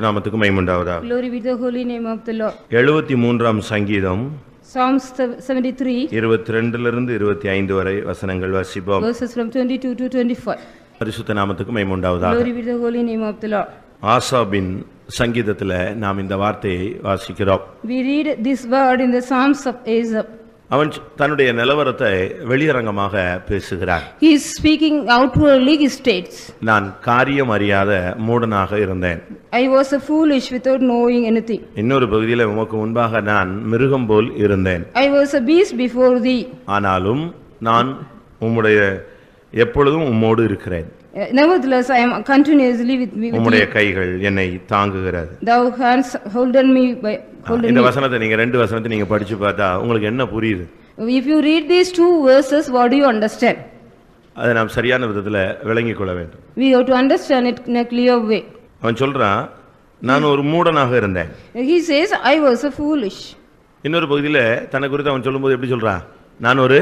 பரிசுத்த நாமத்துக்கு மகிமை உண்டாவதாக. Glory be to the holy name of the Lord. 73ஆம் சங்கீதம் Psalms 73 22 லிருந்து 25 வரை வசனங்கள் வாசிப்போம். verses from 22 to 25. பரிசுத்த நாமத்துக்கு மகிமை உண்டாவதாக. Glory be to the holy name of the Lord. ஆசாபின் சங்கீதத்தில் நாம் இந்த வார்த்தையை வாசிக்கிறோம். We read this word in the Psalms of Asaph. அவன் தன்னுடைய நிலவரத்தை வெளியரங்கமாக பேசுகிறார். He is speaking outwardly, he states, நான் காரியம் அறியாத மூடனாக இருந்தேன். I was a foolish without knowing anything. இன்னொரு பகுதியில் உமக்கு முன்பாக நான் மிருகம் போல் இருந்தேன். I was a beast before thee. ஆனாலும் நான் உம்முடைய எப்பொழுதும் உம்மோடு இருக்கிறேன். Nevertheless, I am continuously with உம்முடைய thee. கைகள் என்னை தாங்குகிறது. Thou hands holden me by holden இந்த me. வசனத்தை நீங்க ரெண்டு வசனத்தை நீங்க படிச்சு பார்த்தா உங்களுக்கு என்ன புரியுது? If you read these two verses, what do you understand? அதை நாம் சரியான விதத்துல விளங்கிக் கொள்ள வேண்டும். We have to understand it in a clear way. அவன் சொல்றான், நான் ஒரு மூடனாக இருந்தேன். He says, I was a foolish. இன்னொரு பகுதியில தன்னை குறித்து அவன் சொல்லும்போது எப்படி சொல்றான்? நான் ஒரு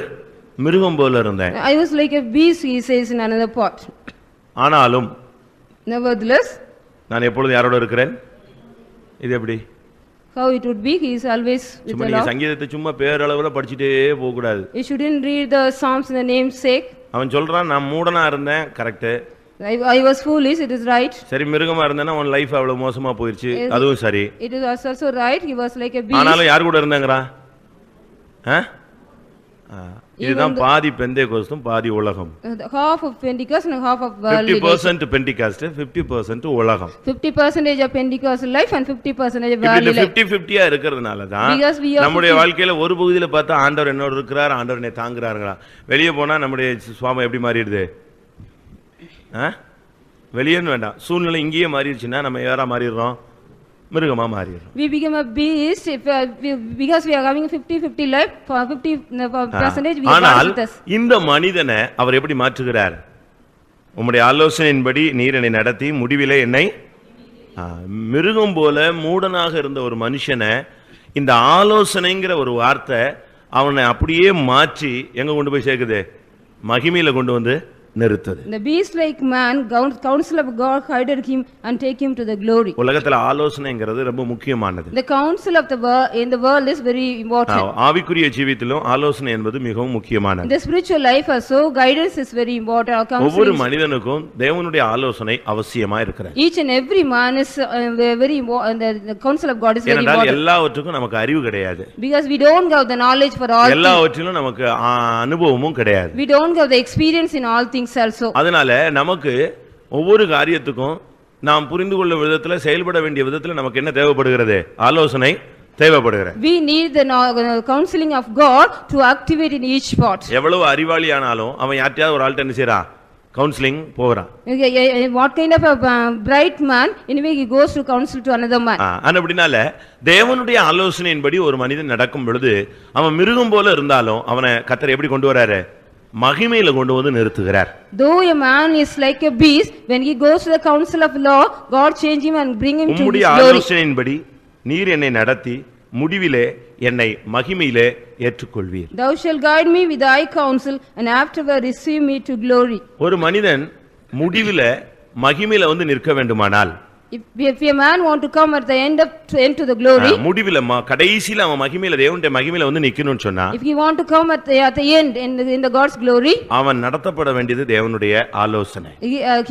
மிருகம் போல இருந்தேன். I was like a beast, he says in another part. ஆனாலும் Nevertheless, நான் எப்பொழுதும் யாரோட இருக்கிறேன்? இது எப்படி? how it would be, he is always with சும்மா the நீங்க Lord. சங்கீதத்தை சும்மா பேரளவுல படிச்சுட்டே போக கூடாது. You shouldn't read the Psalms in the name's sake. அவன் சொல்றான், நான் மூடனா இருந்தேன், correct. I was foolish, it is right. சரி, மிருகமா இருந்தேன்னா உன் லைஃப் அவ்வளவு மோசமா போயிருச்சு, அதுவும் சரி. It is also right, he was like a beast. ஆனாலும் யார் கூட இருந்தாங்கறா? இதுதான் பாதி பெந்தேகோஸ்தும் பாதி உலகம். Half of Pentecost and half of worldly. 50% Pentecost, 50% உலகம். 50% of Pentecostal life and 50% of இப்படி worldly life. 50-50 இருக்கிறதுனால தான் Because we are நம்முடைய வாழ்க்கையில ஒரு பகுதியில பார்த்தா ஆண்டவர் என்னோட இருக்கிறார், ஆண்டவர் என்னை தாங்குறாருங்களா. வெளியே போனா நம்முடைய சுவாபம் எப்படி மாறிடுது? வெளியேன்னு வேண்டாம், சூழ்நிலை இங்கேயே மாறிடுச்சுன்னா நம்ம யாரா மாறிடுறோம்? மிருகமா மாறிடுறோம். We become a beast because we are having 50-50 life. For 50% we are ஆனால் with us. இந்த மனிதனை அவர் எப்படி மாற்றுகிறார்? உம்முடைய ஆலோசனையின்படி நீர் என்னை நடத்தி முடிவிலே என்னை மிருகம் போல மூடனாக இருந்த ஒரு மனுஷனை இந்த ஆலோசனைங்கிற ஒரு வார்த்தை அவனை அப்படியே மாற்றி எங்க கொண்டு போய் சேர்க்குது? மகிமையில கொண்டு வந்து நிறுத்துது. The beast like man, counsel of God guided him and take him to the glory. உலகத்துல ஆலோசனைங்கிறது ரொம்ப முக்கியமானது. The counsel of the world in the world is very important. ஆவிக்குரிய ஜீவியத்திலும் ஆலோசனை என்பது மிகவும் முக்கியமானது. In the spiritual life also guidance is very important. ஒவ்வொரு மனிதனுக்கும் தேவனுடைய ஆலோசனை அவசியமா இருக்கிறது. Each and every man is very important. The counsel of God is very important. எல்லாவற்றுக்கும் நமக்கு அறிவு கிடையாது. Because we don't have the knowledge for all things. எல்லாவற்றிலும் நமக்கு அனுபவமும் கிடையாது. We don't have the experience in all things also. அதனால நமக்கு ஒவ்வொரு காரியத்துக்கும் நாம் புரிந்து கொள்ளும் விதத்துல செயல்பட வேண்டிய விதத்துல நமக்கு என்ன தேவைப்படுகிறது? ஆலோசனை தேவைப்படுகிறது. We need the counseling of God to activate in each part. எவ்வளவு அறிவாளியானாலும் அவன் யார்ட்டையாவது ஒரு ஆள்கிட்ட என்ன செய்றான்? கவுன்சிலிங் போறான். What kind of a bright man, anyway he goes to counsel to another man. அப்படினால தேவனுடைய ஆலோசனையின்படி ஒரு மனிதன் நடக்கும் பொழுது அவன் மிருகம் போல இருந்தாலும் அவனை கர்த்தர் எப்படி கொண்டு வராரு? மகிமையில கொண்டு வந்து நிறுத்துகிறார். Though a man is like a beast, when he goes to the counsel of law, God change him and bring him to his glory. உம்முடைய ஆலோசனையின்படி நீர் என்னை நடத்தி முடிவிலே என்னை மகிமையிலே ஏற்றுக்கொள்வீர். Thou shalt guide me with thy counsel and afterward receive me to glory. ஒரு மனிதன் முடிவிலே மகிமையில வந்து நிற்க வேண்டுமானால், If a man want to come at the end to the glory, முடிவில கடைசில அவன் மகிமையில தேவனுடைய மகிமையில வந்து நிக்கணும்னு சொன்னா, if he want to come at the end in the God's glory, அவன் நடத்தப்பட வேண்டியது தேவனுடைய ஆலோசனை.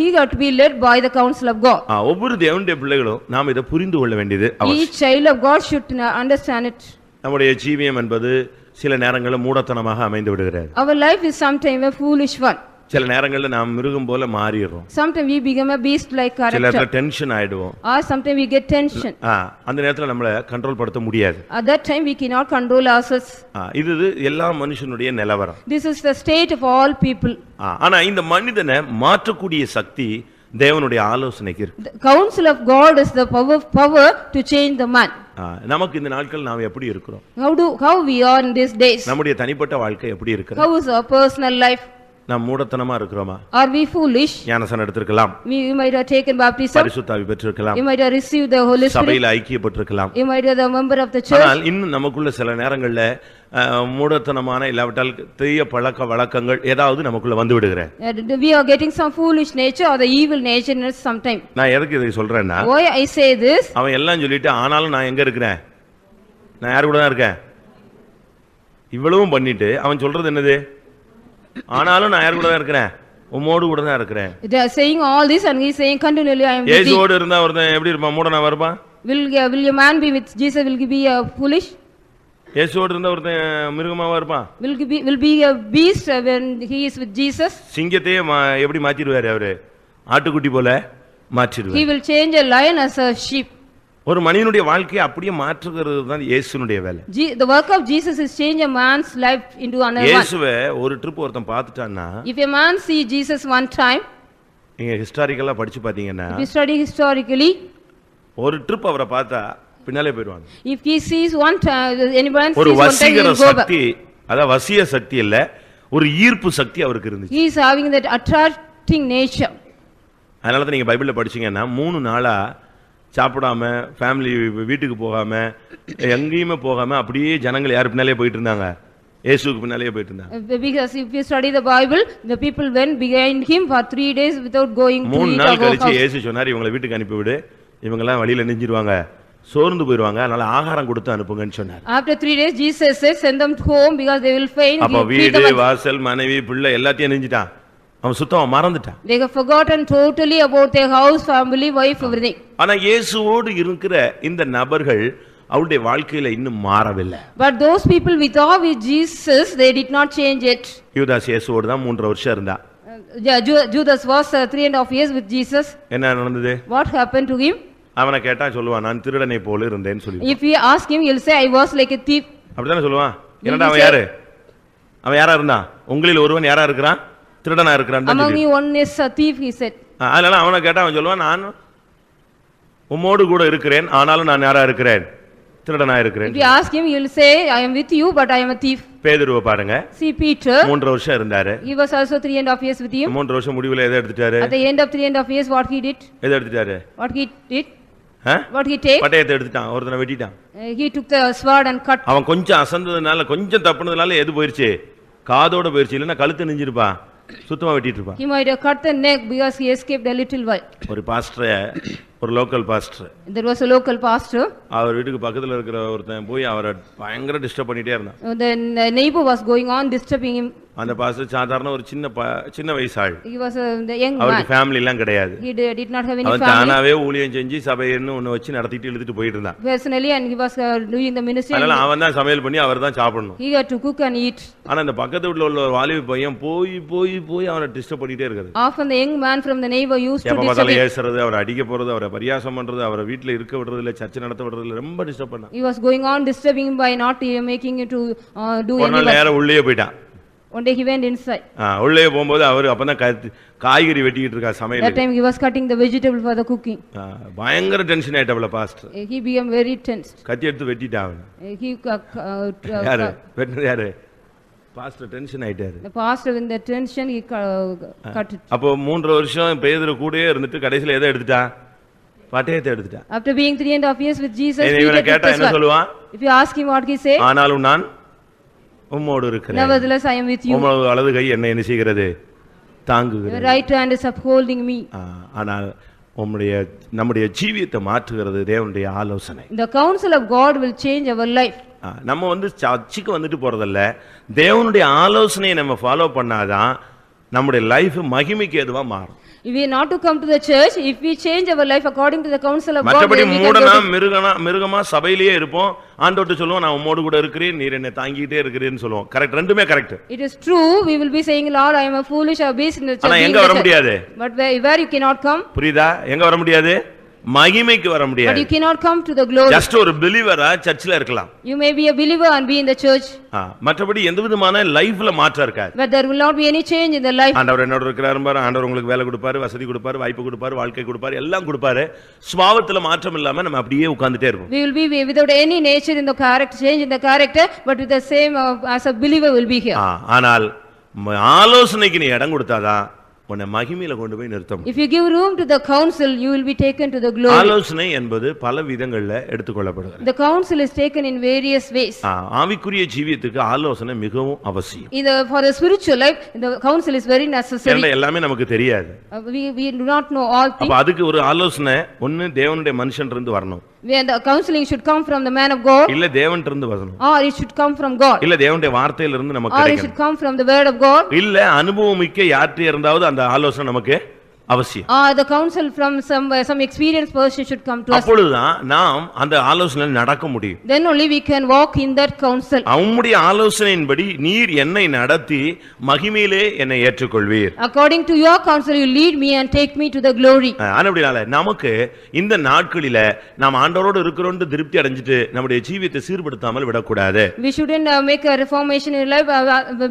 he got to be led by the counsel of God. ஒவ்வொரு தேவனுடைய பிள்ளைகளும் நாம் இதை புரிந்து கொள்ள வேண்டியது அவசியம். Each child of God should understand it. நம்முடைய ஜீவியம் என்பது சில நேரங்களில் மூடத்தனமாக அமைந்து விடுகிறது. Our life is sometimes a foolish one. சில நேரங்களில் நாம் மிருகம் போல மாறிடுறோம். Sometimes we become a beast like character. சில நேரத்துல டென்ஷன் ஆயிடுவோம். Or sometimes we get tension. அந்த நேரத்துல நம்மள கண்ட்ரோல் படுத்த முடியாது. At that time we cannot control ourselves. இது எல்லா மனுஷனுடைய நிலவரம். This is the state of all people. ஆனா இந்த மனிதனை மாற்றக்கூடிய சக்தி தேவனுடைய ஆலோசனைக்கு இருக்கு. The counsel of God is the power to change the man. நமக்கு இந்த நாட்கள் நாம் எப்படி இருக்கிறோம்? How we are in these days? நம்முடைய தனிப்பட்ட வாழ்க்கை எப்படி இருக்கு? How is our personal life? நாம் மூடத்தனமா இருக்கிறோமா? Are we foolish? ஞானஸ்நானம் எடுத்திருக்கலாம், We might have taken baptism. பரிசுத்த ஆவி பெற்றிருக்கலாம், You might have received the Holy Spirit. சபையில ஐக்கியப்பட்டிருக்கலாம். You might have the member of the church. ஆனால் இன்னும் நமக்குள்ள சில நேரங்கள்ல மூடத்தனமான இல்லாவிட்டால் தீய பழக்க வழக்கங்கள் ஏதாவது நமக்குள்ள வந்து விடுகிறேன். We are getting some foolish nature or the evil nature in us sometime. நான் எதுக்கு இதை சொல்றேன்னா, Why I say this? அவன் எல்லாம் சொல்லிட்டு ஆனாலும் நான் எங்க இருக்கிறேன், நான் யாரு கூட தான் இருக்கேன், இவ்வளவும் பண்ணிட்டு அவன் சொல்றது என்னது, ஆனாலும் நான் யாரு கூட தான் இருக்கிறேன், உம்மோடு கூட தான் இருக்கிறேன். They are saying all this and he is saying continually I am with thee. இயேசுவோடு இருந்தா ஒருத்தன் எப்படி இருப்பான், மூடனா வருவான்? Will a man be with Jesus, will he be foolish? இயேசுவோடு இருந்தா ஒருத்தன் மிருகமாவா இருப்பான்? Will be a beast when he is with Jesus? சிங்கத்தையே எப்படி மாத்திடுவாரு அவரு, ஆட்டுக்குட்டி போல மாற்றிடுவார். He will change a lion as a sheep. ஒரு மனிதனுடைய வாழ்க்கையை அப்படியே மாற்றுகிறது தான் இயேசுனுடைய வேலை. The work of Jesus is change a man's life into another one. இயேசுவை ஒரு ட்ரிப் ஒருத்தன் பார்த்துட்டான்னா, If a man see Jesus one time, நீங்க ஹிஸ்டாரிக்கலா படிச்சு பாத்தீங்கன்னா, if you study historically, ஒரு ட்ரிப் அவரை பார்த்தா பின்னாலே போயிடுவாங்க. if he sees one time, anyone ஒரு sees one time, he Vaseegara will go back. சக்தி, அதாவது வசிய சக்தி இல்ல, ஒரு ஈர்ப்பு சக்தி அவருக்கு இருந்துச்சு. He is having that attracting nature. அதனால தான் நீங்க பைபிள்ல படிச்சீங்கன்னா 3 நாளா சாப்பிடாம, ஃபேமிலி வீட்டுக்கு போகாம, எங்கேயுமே போகாம அப்படியே ஜனங்கள் யார் பின்னாலே போயிட்டு இருந்தாங்க, இயேசுவுக்கு பின்னாலே போயிட்டு இருந்தாங்க. Because if you study the Bible, the people went behind him for 3 days without going to 3 eat or நாள் go கழிச்சு house. இயேசு சொன்னார், இவங்களை வீட்டுக்கு அனுப்பி விடு, இவங்க எல்லாம் வழியில நெஞ்சிடுவாங்க, சோர்ந்து போயிடுவாங்க, அதனால ஆகாரம் கொடுத்து அனுப்புங்கன்னு சொன்னார். After 3 days, Jesus said, send them home because they will faint. அப்ப வீடு, வாசல், மனைவி, பிள்ளை எல்லாத்தையும் நெஞ்சிட்டான், அவன் சுத்தமா மறந்துட்டான். They have forgotten totally about their house, family, wife, everything. ஆனா இயேசுவோடு இருக்கிற இந்த நபர்கள் அவருடைய வாழ்க்கையில இன்னும் மாறவில்லை. But those people with Jesus, they did not change it. யூதாஸ் இயேசுவோடு தான் 3 வருஷம் இருந்தான். Judas was 3.5 years with Jesus. என்ன நடந்தது? What happened to him? அவனை கேட்டா சொல்லுவான், நான் திருடனை போல இருந்தேன்னு சொல்லி. If we ask him, he'll say, I was like a thief. அப்படிதானே சொல்லுவான். என்னடா அவன் யாரு, அவன் யாரா இருந்தான், உங்களில் ஒருவன் யாரா இருக்கிறான், திருடனா இருக்கிறான். Among you one is a thief, he said. அதனால அவனை கேட்டா அவன் சொல்லுவான், நான் உம்மோடு கூட இருக்கிறேன், ஆனாலும் நான் யாரா இருக்கிறேன், திருடனா இருக்கிறேன். If you ask him, he will say, I am with you, but I am a thief. பேதுருவை பாருங்க, See Peter, 3 வருஷம் இருந்தாரு. he was also 3.5 years with him. 3 வருஷம் முடிவுல எதை எடுத்துட்டாரு? At the end of 3.5 years, what he did? எதை எடுத்துட்டாரு? What he did? What he take? பட்டயத்தை எடுத்துட்டான், ஒருத்தனை வெட்டிட்டான். He took the sword and cut. அவன் கொஞ்சம் அசந்ததுனால, கொஞ்சம் தப்புனதுனால எது போயிருச்சு, காதோட போயிருச்சு, இல்லைன்னா கழுத்து நெஞ்சிருப்பான், சுத்தமா வெட்டிட்டு இருப்பான். He might have cut the neck because he escaped a little while. ஒரு பாஸ்டர், ஒரு local pastor, There was a local pastor. அவர் வீட்டுக்கு பக்கத்துல இருக்கிற ஒருத்தன் போய் அவரை பயங்கர டிஸ்டர்ப் பண்ணிட்டே இருந்தான். Then the neighbor was going on disturbing him. அந்த பாஸ்டர் சாதாரண ஒரு சின்ன வயசு ஆள், He was the young man. அவருக்கு ஃபேமிலி எல்லாம் கிடையாது. He did not have any அவன் family தானாவே ஊழியம் செஞ்சு சபைன்னு ஒண்ணு வச்சு நடத்திட்டு இழுத்துட்டு போயிட்டு இருந்தான். personally, and he was doing the ministry. அதனால அவன் தான் சமையல் பண்ணி அவர் தான் சாப்பிடணும். He had to cook and eat. ஆனா இந்த பக்கத்து வீட்டுல உள்ள ஒரு வாலிப பையன் போய் அவனை டிஸ்டர்ப் பண்ணிட்டே இருக்காரு. Often the young man from the neighbor used to எப்ப disturb பார்த்தாலும் him. ஏசுறது, அவரை அடிக்க போறது, அவரை பரியாசம் பண்றது, அவரை வீட்டுல இருக்க விடுறது இல்ல, சர்ச்சை நடத்த விடுறது இல்ல, ரொம்ப டிஸ்டர்ப் பண்ணான். He was going on disturbing him by not making him to do ஒரு நாள் any work. நேரம் உள்ளே போயிட்டான். One day he went inside. உள்ளே போகும்போது அவரு அப்பதான் காய்கறி வெட்டிக்கிட்டு இருக்கா That சமையல். time he was cutting the vegetable for the cooking. பயங்கர டென்ஷன் ஆயிட்டவள pastor. He became very tense. கத்தி எடுத்து வெட்டிட்டான். He யாரு வெட்டினது, யாரு? பாஸ்டர் டென்ஷன் ஆயிட்டாரு. the pastor in the tension he cut it. அப்போ 3 வருஷம் பேதுரு கூடயே இருந்துட்டு கடைசில எதை எடுத்துட்டான்? பட்டயத்தை எடுத்துட்டான். After being 3.5 years with Jesus, இவனை கேட்டா என்ன சொல்லுவான்? if you ask him, what he say? ஆனாலும் நான் உம்மோடு இருக்கிறேன், Nevertheless I am with you. உம்மோடு வலது கை என்னை என்ன செய்கிறது, Your தாங்குகிறது. right hand is upholding me. ஆனால் நம்முடைய ஜீவியத்தை மாற்றுகிறது தேவனுடைய ஆலோசனை. The counsel of God will change our life. நம்ம சர்ச்சுக்கு வந்துட்டு போறதல்ல, தேவனுடைய ஆலோசனையை நம்ம ஃபாலோ பண்ணாதான் நம்முடைய லைஃப் மகிமைக்கு எதுவா மாறும். If we are not to come to the church, if we change our life according to the counsel of God, மற்றபடி then we can மூடனா go to- மிருகமா சபையிலேயே இருப்போம். ஆண்டவர்ட்ட சொல்லுவோம், நான் உம்மோடு கூட இருக்கிறேன், நீர் என்னை தாங்கிட்டே இருக்கிறேன்னு சொல்லுவோம். கரெக்ட், ரெண்டுமே correct. It is true, we will be saying, Lord, I am a foolish beast in the church. ஆனா எங்க வர முடியாது? But where you cannot come? புரியுதா? எங்க வர முடியாது? மகிமைக்கு வர But முடியாது. you cannot come to the glory. Just ஒரு பிலீவரா சர்ச்சில் இருக்கலாம். You may be a believer and be in the church. மற்றபடி எந்த விதமான லைஃப்ல மாற்றம் இருக்காது. But there will not be any change in the life. ஆண்டவர் என்னோட இருக்கிறாரு பாரு, ஆண்டவர் உங்களுக்கு வேலை கொடுப்பாரு, வசதி கொடுப்பாரு, வாய்ப்பு கொடுப்பாரு, வாழ்க்கை கொடுப்பாரு, எல்லாம் கொடுப்பாரு. சுபாவத்துல மாற்றம் இல்லாம நம்ம அப்படியே உட்கார்ந்துட்டே இருப்போம். We will be without any nature in the character, change in the character, but with the same as a believer will be here. ஆனால் ஆலோசனைக்கு நீ இடம் கொடுத்தாதான் உன்னை மகிமையில கொண்டு போய் நிறுத்த முடியும். If you give room to the counsel, you will be taken to the glory. ஆலோசனை என்பது பல விதங்கள்ல எடுத்துக்கொள்ளப்படுகிறது. The counsel is taken in various ways. ஆவிக்குரிய ஜீவியத்துக்கு ஆலோசனை மிகவும் அவசியம். For the spiritual life, the counsel is very necessary. எல்லாமே நமக்கு தெரியாது. We do not know all things. அப்ப அதுக்கு ஒரு ஆலோசனை ஒன்னு தேவனுடைய மனுஷன்ல இருந்து வரணும். When the counseling should come from the man of God, இல்ல தேவன்ட்ட இருந்து வரணும். or it should come from God, இல்ல தேவனுடைய வார்த்தையில இருந்து நமக்கு or it கிடைக்கணும். should come from the word of God, இல்ல அனுபவமிக்க யார்கிட்ட இருந்தாவது அந்த ஆலோசனை நமக்கு அவசியம். The counsel from some experienced person should come to us. அப்பொழுதுதான் நாம் அந்த ஆலோசனையில் நடக்க முடியும். Then only we can walk in that counsel. அவருடைய ஆலோசனையின்படி நீர் என்னை நடத்தி மகிமையிலே என்னை ஏற்றுக்கொள்வீர். According to your counsel you lead me and take me to the glory. ஆனபடியால நமக்கு இந்த நாட்களில நாம் ஆண்டவரோடு இருக்கிறோம்னு திருப்தி அடைஞ்சிட்டு நம்முடைய ஜீவியத்தை சீர்படுத்தாமல் விடக்கூடாது. We shouldn't make a reformation in life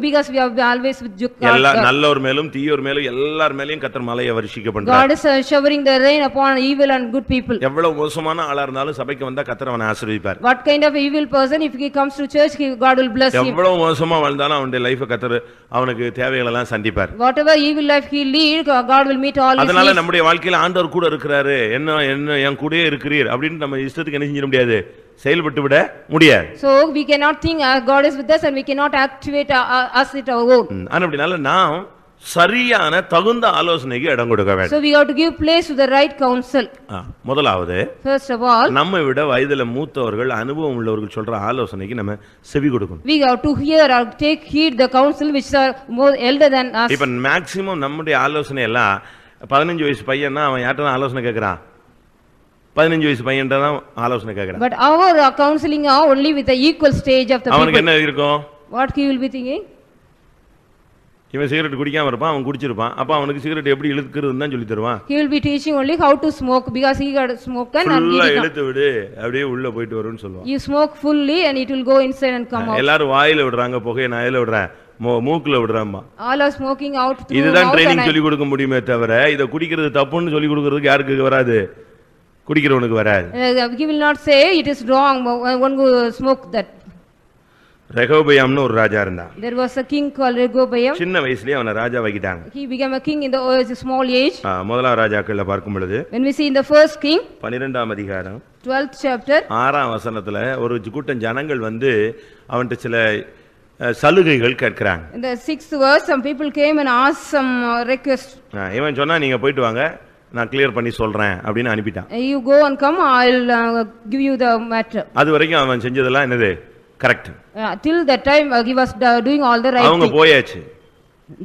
because we are always with God. எல்லா நல்லோர் மேலும் தீயோர் மேலும் எல்லார் மேலயும் கர்த்தர் மலையை வருஷிக்க பண்றார். God is showering the rain upon evil and good people. எவ்வளவு மோசமான ஆளா இருந்தாலும் சபைக்கு வந்தா கர்த்தர் அவனை ஆசீர்வதிப்பார். What kind of evil person, if he comes to church, God will bless him. எவ்வளவு மோசமா வாழ்ந்தாலும் அவனுடைய லைஃபை கர்த்தர் அவனுக்கு தேவைகளை எல்லாம் சந்திப்பார். Whatever evil life he lead, God will meet all his needs. அதனால நம்முடைய வாழ்க்கையில ஆண்டவர் கூட இருக்கிறாரு, என்ன என் கூடயே இருக்கிறீர் அப்படினு நம்ம இஷ்டத்துக்கு என்ன செஞ்சிட முடியாது, செயல்பட்டு விட முடியாது. So we cannot think God is with us and we cannot activate us it our own. அப்படினால நாம் சரியான தகுந்த ஆலோசனைக்கு இடம் கொடுக்க வேண்டும். So we have to give place to the right counsel. முதலாவது, first of all, நம்மை விட வயதில மூத்தவர்கள் அனுபவம் உள்ளவர்கள் சொல்ற ஆலோசனைக்கு நம்ம செவி கொடுக்கணும். We have to hear or take heed the counsel which are more elder than us. இப்ப மேக்ஸिमम நம்முடைய ஆலோசனை எல்லாம் 15 வயசு பையன்னா அவன் யார்ட்ட ஆலோசனை கேக்குறான், 15 வயசு பையன்ட்ட தான் ஆலோசனை கேக்குறான். But our counseling are only with the equal stage of the people. அவனுக்கு என்ன இருக்கும், what he will be thinking, இவன் சிகரெட் குடிக்காம இருப்பான், அவன் குடிச்சிருப்பான், அப்ப அவனுக்கு சிகரெட் எப்படி இழுக்கிறதுன்னு தான் சொல்லி தருவான். He will be teaching only how to smoke because he got smoke and full இழுத்து விடு அப்படியே உள்ள போயிட்டு வரும்னு சொல்லுவான். You smoke fully and it will go inside and come out. எல்லாரும் வாயில விடுறாங்க, புகையை நாயில விடுறேன், மூக்குல விடுறாம்மா. All are smoking out through. இதுதான் ட்ரைனிங் சொல்லி கொடுக்க முடியுமே தவிர இத குடிக்கிறது தப்புன்னு சொல்லி கொடுக்கிறதுக்கு யாருக்கு வராது, குடிக்கிறவனுக்கு வராது. He will not say it is wrong one who smoke that. ரெகோபயாம்னு ஒரு ராஜா இருந்தான். There was a king called Rehoboam. சின்ன வயசுலயே அவனை ராஜா வைக்கிட்டாங்க. He became a king in the small age. முதலாம் ராஜாக்கள்ல பார்க்கும் பொழுது, when we see in the first king 12ஆம் அதிகாரம் 12th chapter 6ஆம் வசனத்துல ஒரு கூட்டம் ஜனங்கள் வந்து அவன்கிட்ட சில சலுகைகள் கேட்கறாங்க. in the 6th verse some people came and asked some request. இவன் சொன்னா நீங்க போயிட்டு வாங்க, நான் கிளியர் பண்ணி சொல்றேன் அப்படின்னு அனுப்பிட்டான். You go and come, I will give you the matter. அது வரைக்கும் அவன் செஞ்சதெல்லாம் என்னது, correct. Till that time he was doing all the right thing. அவங்க போயாச்சு.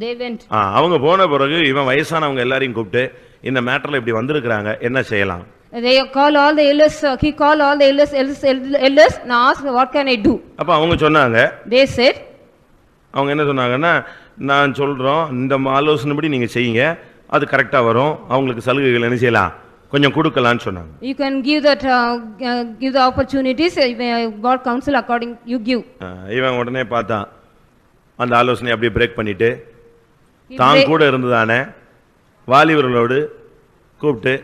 They went. அவங்க போன பிறகு இவன் வயசானவங்க எல்லாரையும் கூப்பிட்டு இந்த மேட்டர்ல இப்படி வந்திருக்காங்க, என்ன செய்யலாம்? They call all the elders, he called all the elders and asked what can I do? அப்ப அவங்க சொன்னாங்க, They said, அவங்க என்ன சொன்னாங்கன்னா, நான் சொல்றோம் இந்த ஆலோசனைப்படி நீங்க செய்யுங்க, அது கரெக்டா வரும், அவங்களுக்கு சலுகைகள் என்ன செய்யலாம், கொஞ்சம் கொடுக்கலாம்னு சொன்னாங்க. You can give that give the opportunities, God counsel according you give. இவன் உடனே பார்த்தான், அந்த ஆலோசனை அப்படியே பிரேக் பண்ணிட்டு தான் கூட இருந்ததானே வாலிபர்களோடு கூப்பிட்டு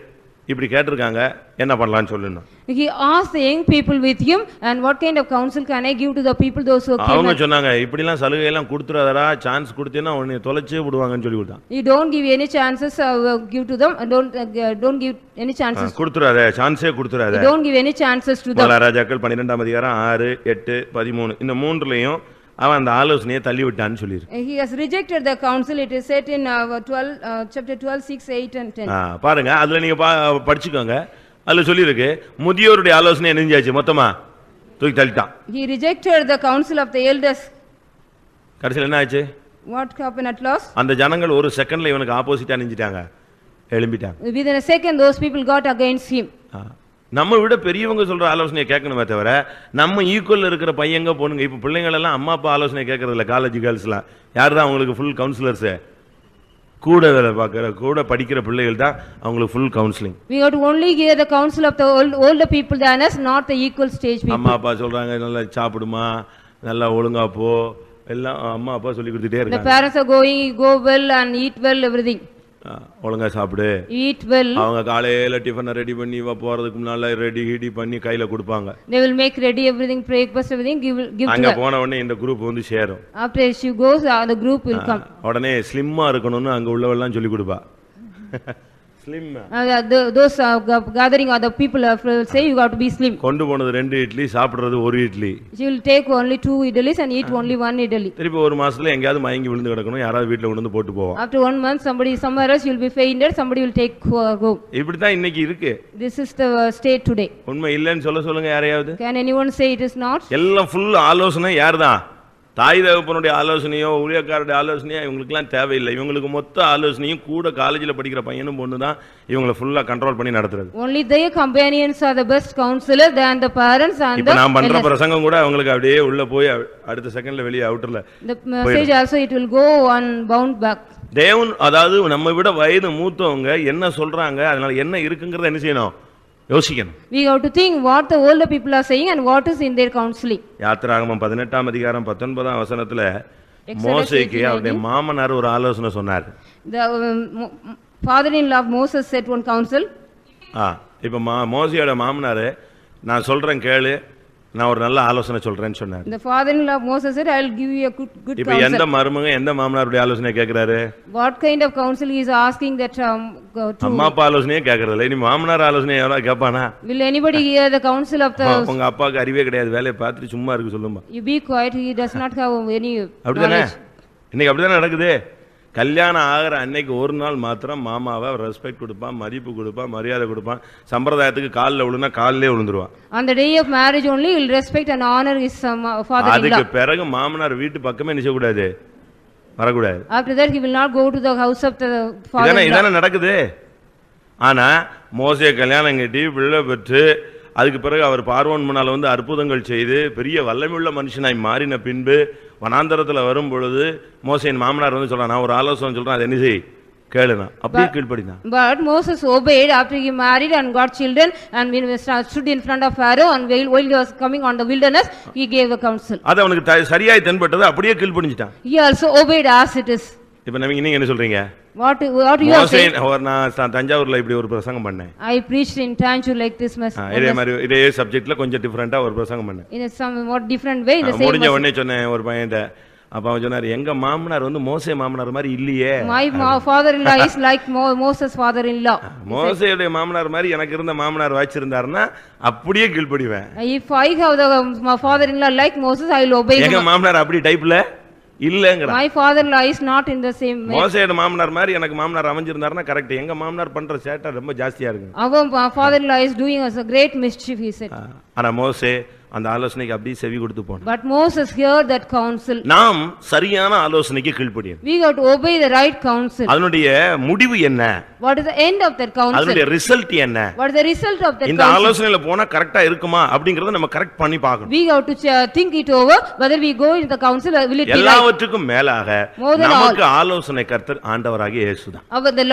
இப்படி கேட்டிருக்காங்க, என்ன பண்ணலாம்னு சொல்லுங்க. He asked the young people with him, and what kind of counsel can I give to the people those who came? அவங்க சொன்னாங்க, இப்படி எல்லாம் சலுகை எல்லாம் கொடுத்துறாதடா, சான்ஸ் கொடுத்தேன்னா உன்னை தொலைச்சே விடுவாங்கன்னு சொல்லி கொடுத்தான். You don't give any chances, give to them, and don't give any chances. கொடுத்துறாதே, சான்ஸே கொடுத்துறாதே. You don't give any chances to them. முதலாம் ராஜாக்கள் 12ஆம் அதிகாரம் 6, 8, 13 இந்த மூன்றுலயும் அவன் அந்த ஆலோசனையை தள்ளி விட்டான்னு சொல்லிருக்கு. He has rejected the counsel. It is said in chapter 12, 6, 8 and 10. பாருங்க, அதுல நீங்க படிச்சுக்கோங்க. அதுல சொல்லிருக்கு, முதியோருடைய ஆலோசனை என்ன செஞ்சாச்சு, மொத்தமா தூக்கி தள்ளிட்டான். He rejected the counsel of the elders. கடைசியில் என்ன ஆச்சு, What happened at last? அந்த ஜனங்கள் ஒரு செகண்ட்ல இவனுக்கு ஆப்போசிட்டா நிஞ்சிட்டாங்க, எழும்பிட்டாங்க. Within a second those people got against him. நம்ம விட பெரியவங்க சொல்ற ஆலோசனையை கேட்கணுமே தவிர நம்ம ஈக்குவல் இருக்கிற பையங்க பொண்ணுங்க, இப்ப பிள்ளைங்கள் எல்லாம் அம்மா அப்பா ஆலோசனை கேட்கறது இல்ல. காலேஜ் கேர்ள்ஸ்லாம் யார் தான் அவங்களுக்கு ஃபுல் கவுன்சிலர்ஸ், கூட வேலை பார்க்குற கூட படிக்கிற பிள்ளைகள் தான் அவங்களுக்கு full counselling. We have to only hear the counsel of the older people than us, not the equal stage people. அம்மா அப்பா சொல்றாங்க, நல்லா சாப்பிடுமா, நல்லா ஒழுங்கா போ, எல்லாம் அம்மா அப்பா சொல்லி கொடுத்துட்டே The இருக்காங்க. parents are going, go well and eat well, everything. ஒழுங்கா சாப்பிடு. eat well. அவங்க காலையில டிஃபனை ரெடி பண்ணி போறதுக்கு முன்னால ரெடி பண்ணி கையில கொடுப்பாங்க. They will make ready everything, breakfast, everything, give to அங்க her. போன உடனே இந்த குரூப் வந்து சேரும். After she goes, the group will come. உடனே ஸ்லிம்மா இருக்கணும்னு அங்க உள்ளவெல்லாம் சொல்லி கொடுப்பா. Slim. Those gathering other people will say you got to be slim. கொண்டு போனது 2 இட்லி, சாப்பிடுறது 1 idli. She will take only 2 idlis and eat only 1 idli. திருப்பி ஒரு மாசத்துல எங்கயாவது மயங்கி விழுந்து கிடக்கணும், யாராவது வீட்ல கொண்டு வந்து போட்டு போவோம். After 1 month, somewhere else will be fainted, somebody will take home. இப்படி தான் இன்னைக்கு இருக்கு. This is the state today. உண்மை இல்லைன்னு சொல்லுங்க யாரையாவது. Can anyone say it is not? எல்லாம் ஃபுல் ஆலோசனை யார்தான்? தாய் தகப்பனுடைய ஆலோசனையோ ஊழியக்காரருடைய ஆலோசனையோ இவங்களுக்குலாம் தேவையில்லை. இவங்களுக்கு மொத்த ஆலோசனையும் கூட காலேஜில் படிக்கிற பையனும் பொண்ணு தான் இவங்களை ஃபுல்லா கண்ட்ரோல் பண்ணி நடத்துறது. Only their companions are the best counselor than the parents and இப்ப நான் பண்ற பிரசங்கம் கூட அவங்களுக்கு அப்படியே உள்ள போய் அடுத்த செகண்ட்ல வெளியே அவுட்டர்ல the message also it will go on bound back. தேவன் அதாவது நம்ம விட வயது மூத்தவங்க என்ன சொல்றாங்க, அதனால என்ன இருக்குங்கறத என்ன செய்யணும், யோசிக்கணும். We have to think what the older people are saying and what is in their counseling. யாத்திராகமம் 18ஆம் அதிகாரம் 19ஆம் வசனத்துல மோசேக்கு அவருடைய மாமனார் ஒரு ஆலோசனை சொன்னார். The father-in-law of Moses said one counsel. இப்ப மோசேயோட மாமனார் நான் சொல்றேன் கேளு, நான் ஒரு நல்ல ஆலோசனை சொல்றேன்னு சொன்னார். The father-in-law of Moses said I will give you a good counsel. இப்ப எந்த மருமகன் எந்த மாமனாருடைய ஆலோசனை கேக்குறாரு? What kind of counsel he is asking that அம்மா அப்பா ஆலோசனையே கேக்குறதில்ல, இனி மாமனார் ஆலோசனையை எவரா கேட்பானா? Will anybody hear the counsel of the உங்க அப்பாவுக்கு அறிவே கிடையாது, வேலையை பார்த்துட்டு சும்மா இருக்கு சொல்லுமா. You be quiet, he does not have any அப்படிதானே இன்னைக்கு அப்படிதானே நடக்குது. கல்யாணம் ஆகிற அன்னைக்கு ஒரு நாள் மாத்திரம் மாமாவை ரெஸ்பெக்ட் கொடுப்பான், மதிப்பு கொடுப்பான், மரியாதை கொடுப்பான். சம்பிரதாயத்துக்கு காலில் விழுந்தா காலிலே விழுந்துருவான். On the day of marriage only he will respect and honor his father-in-law. அதுக்கு பிறகு மாமனார் வீட்டு பக்கமே நிச்சய கூடாது, வரக்கூடாது. After that he will not go to the house of the father-in-law. இதானே நடக்குது. ஆனா மோசே கல்யாணம் கட்டி பிள்ளை பெற்று அதுக்கு பிறகு அவர் பார்வோன் முன்னால் வந்து அற்புதங்கள் செய்து பெரிய வல்லமையுள்ள மனுஷனாய் மாறின பின்பு வனாந்தரத்துல வரும் பொழுது மோசேயின் மாமனார் வந்து சொல்றான், நான் ஒரு ஆலோசனை சொல்றேன், அது என்ன செய் கேளுனா. அப்படியே கீழ்ப்படினான். But Moses obeyed after he married and got children and when he stood in front of Pharaoh and while he was coming on the wilderness he gave a counsel. அது அவனுக்கு சரியாய் தென்பட்டது, அப்படியே கீழ்ப்படிஞ்சிட்டான். He also obeyed as it is. இப்ப நீங்க என்ன சொல்றீங்க? What you are saying? நான் தஞ்சாவூர்ல இப்படி ஒரு பிரசங்கம் பண்ணேன். I preached in Tanjore like this message. இதே மாதிரி இதே சப்ஜெக்ட்ல கொஞ்சம் டிஃபரண்டா ஒரு பிரசங்கம் பண்ணேன். In a somewhat different way in the same. முடிஞ்ச உடனே சொன்னேன் ஒரு பையன்ட்ட. அப்ப அவன் சொன்னாரு, எங்க மாமனார் வந்து மோசே மாமனார் மாதிரி இல்லையே. My father-in-law is like Moses father-in-law. மோசேயுடைய மாமனார் மாதிரி எனக்கு இருந்த மாமனார் வச்சிருந்தாருன்னா அப்படியே கீழ்ப்படிவேன். If I have the father-in-law like Moses I will obey. எங்க மாமனார் அப்படி டைப்ல இல்லங்கற. My father-in-law is not in the same way. மோசேயோட மாமனார் மாதிரி எனக்கு மாமனார் அமைஞ்சிருந்தாருன்னா கரெக்ட். எங்க மாமனார் பண்ற சேட்டை ரொம்ப ஜாஸ்தியா இருக்கு. Our father-in-law is doing us a great mischief, he said. ஆனா மோசே அந்த ஆலோசனைக்கு அப்படியே செவி கொடுத்து போனான். But Moses heard that counsel. நாம் சரியான ஆலோசனைக்கு கீழ்ப்படியணும். We got to obey the right counsel. அதனுடைய முடிவு என்ன? What is the end of that counsel? அதனுடைய ரிசல்ட் என்ன? What is the result of that counsel? இந்த ஆலோசனையில போனா கரெக்ட்டா இருக்குமா அப்படிங்கறத நம்ம கரெக்ட் பண்ணி பார்க்கணும். We have to think it over whether we go into the counsel will it be right. எல்லாவற்றுக்கும் மேலாக நமக்கு ஆலோசனை கர்த்தர் ஆண்டவராகிய இயேசுதான். Our the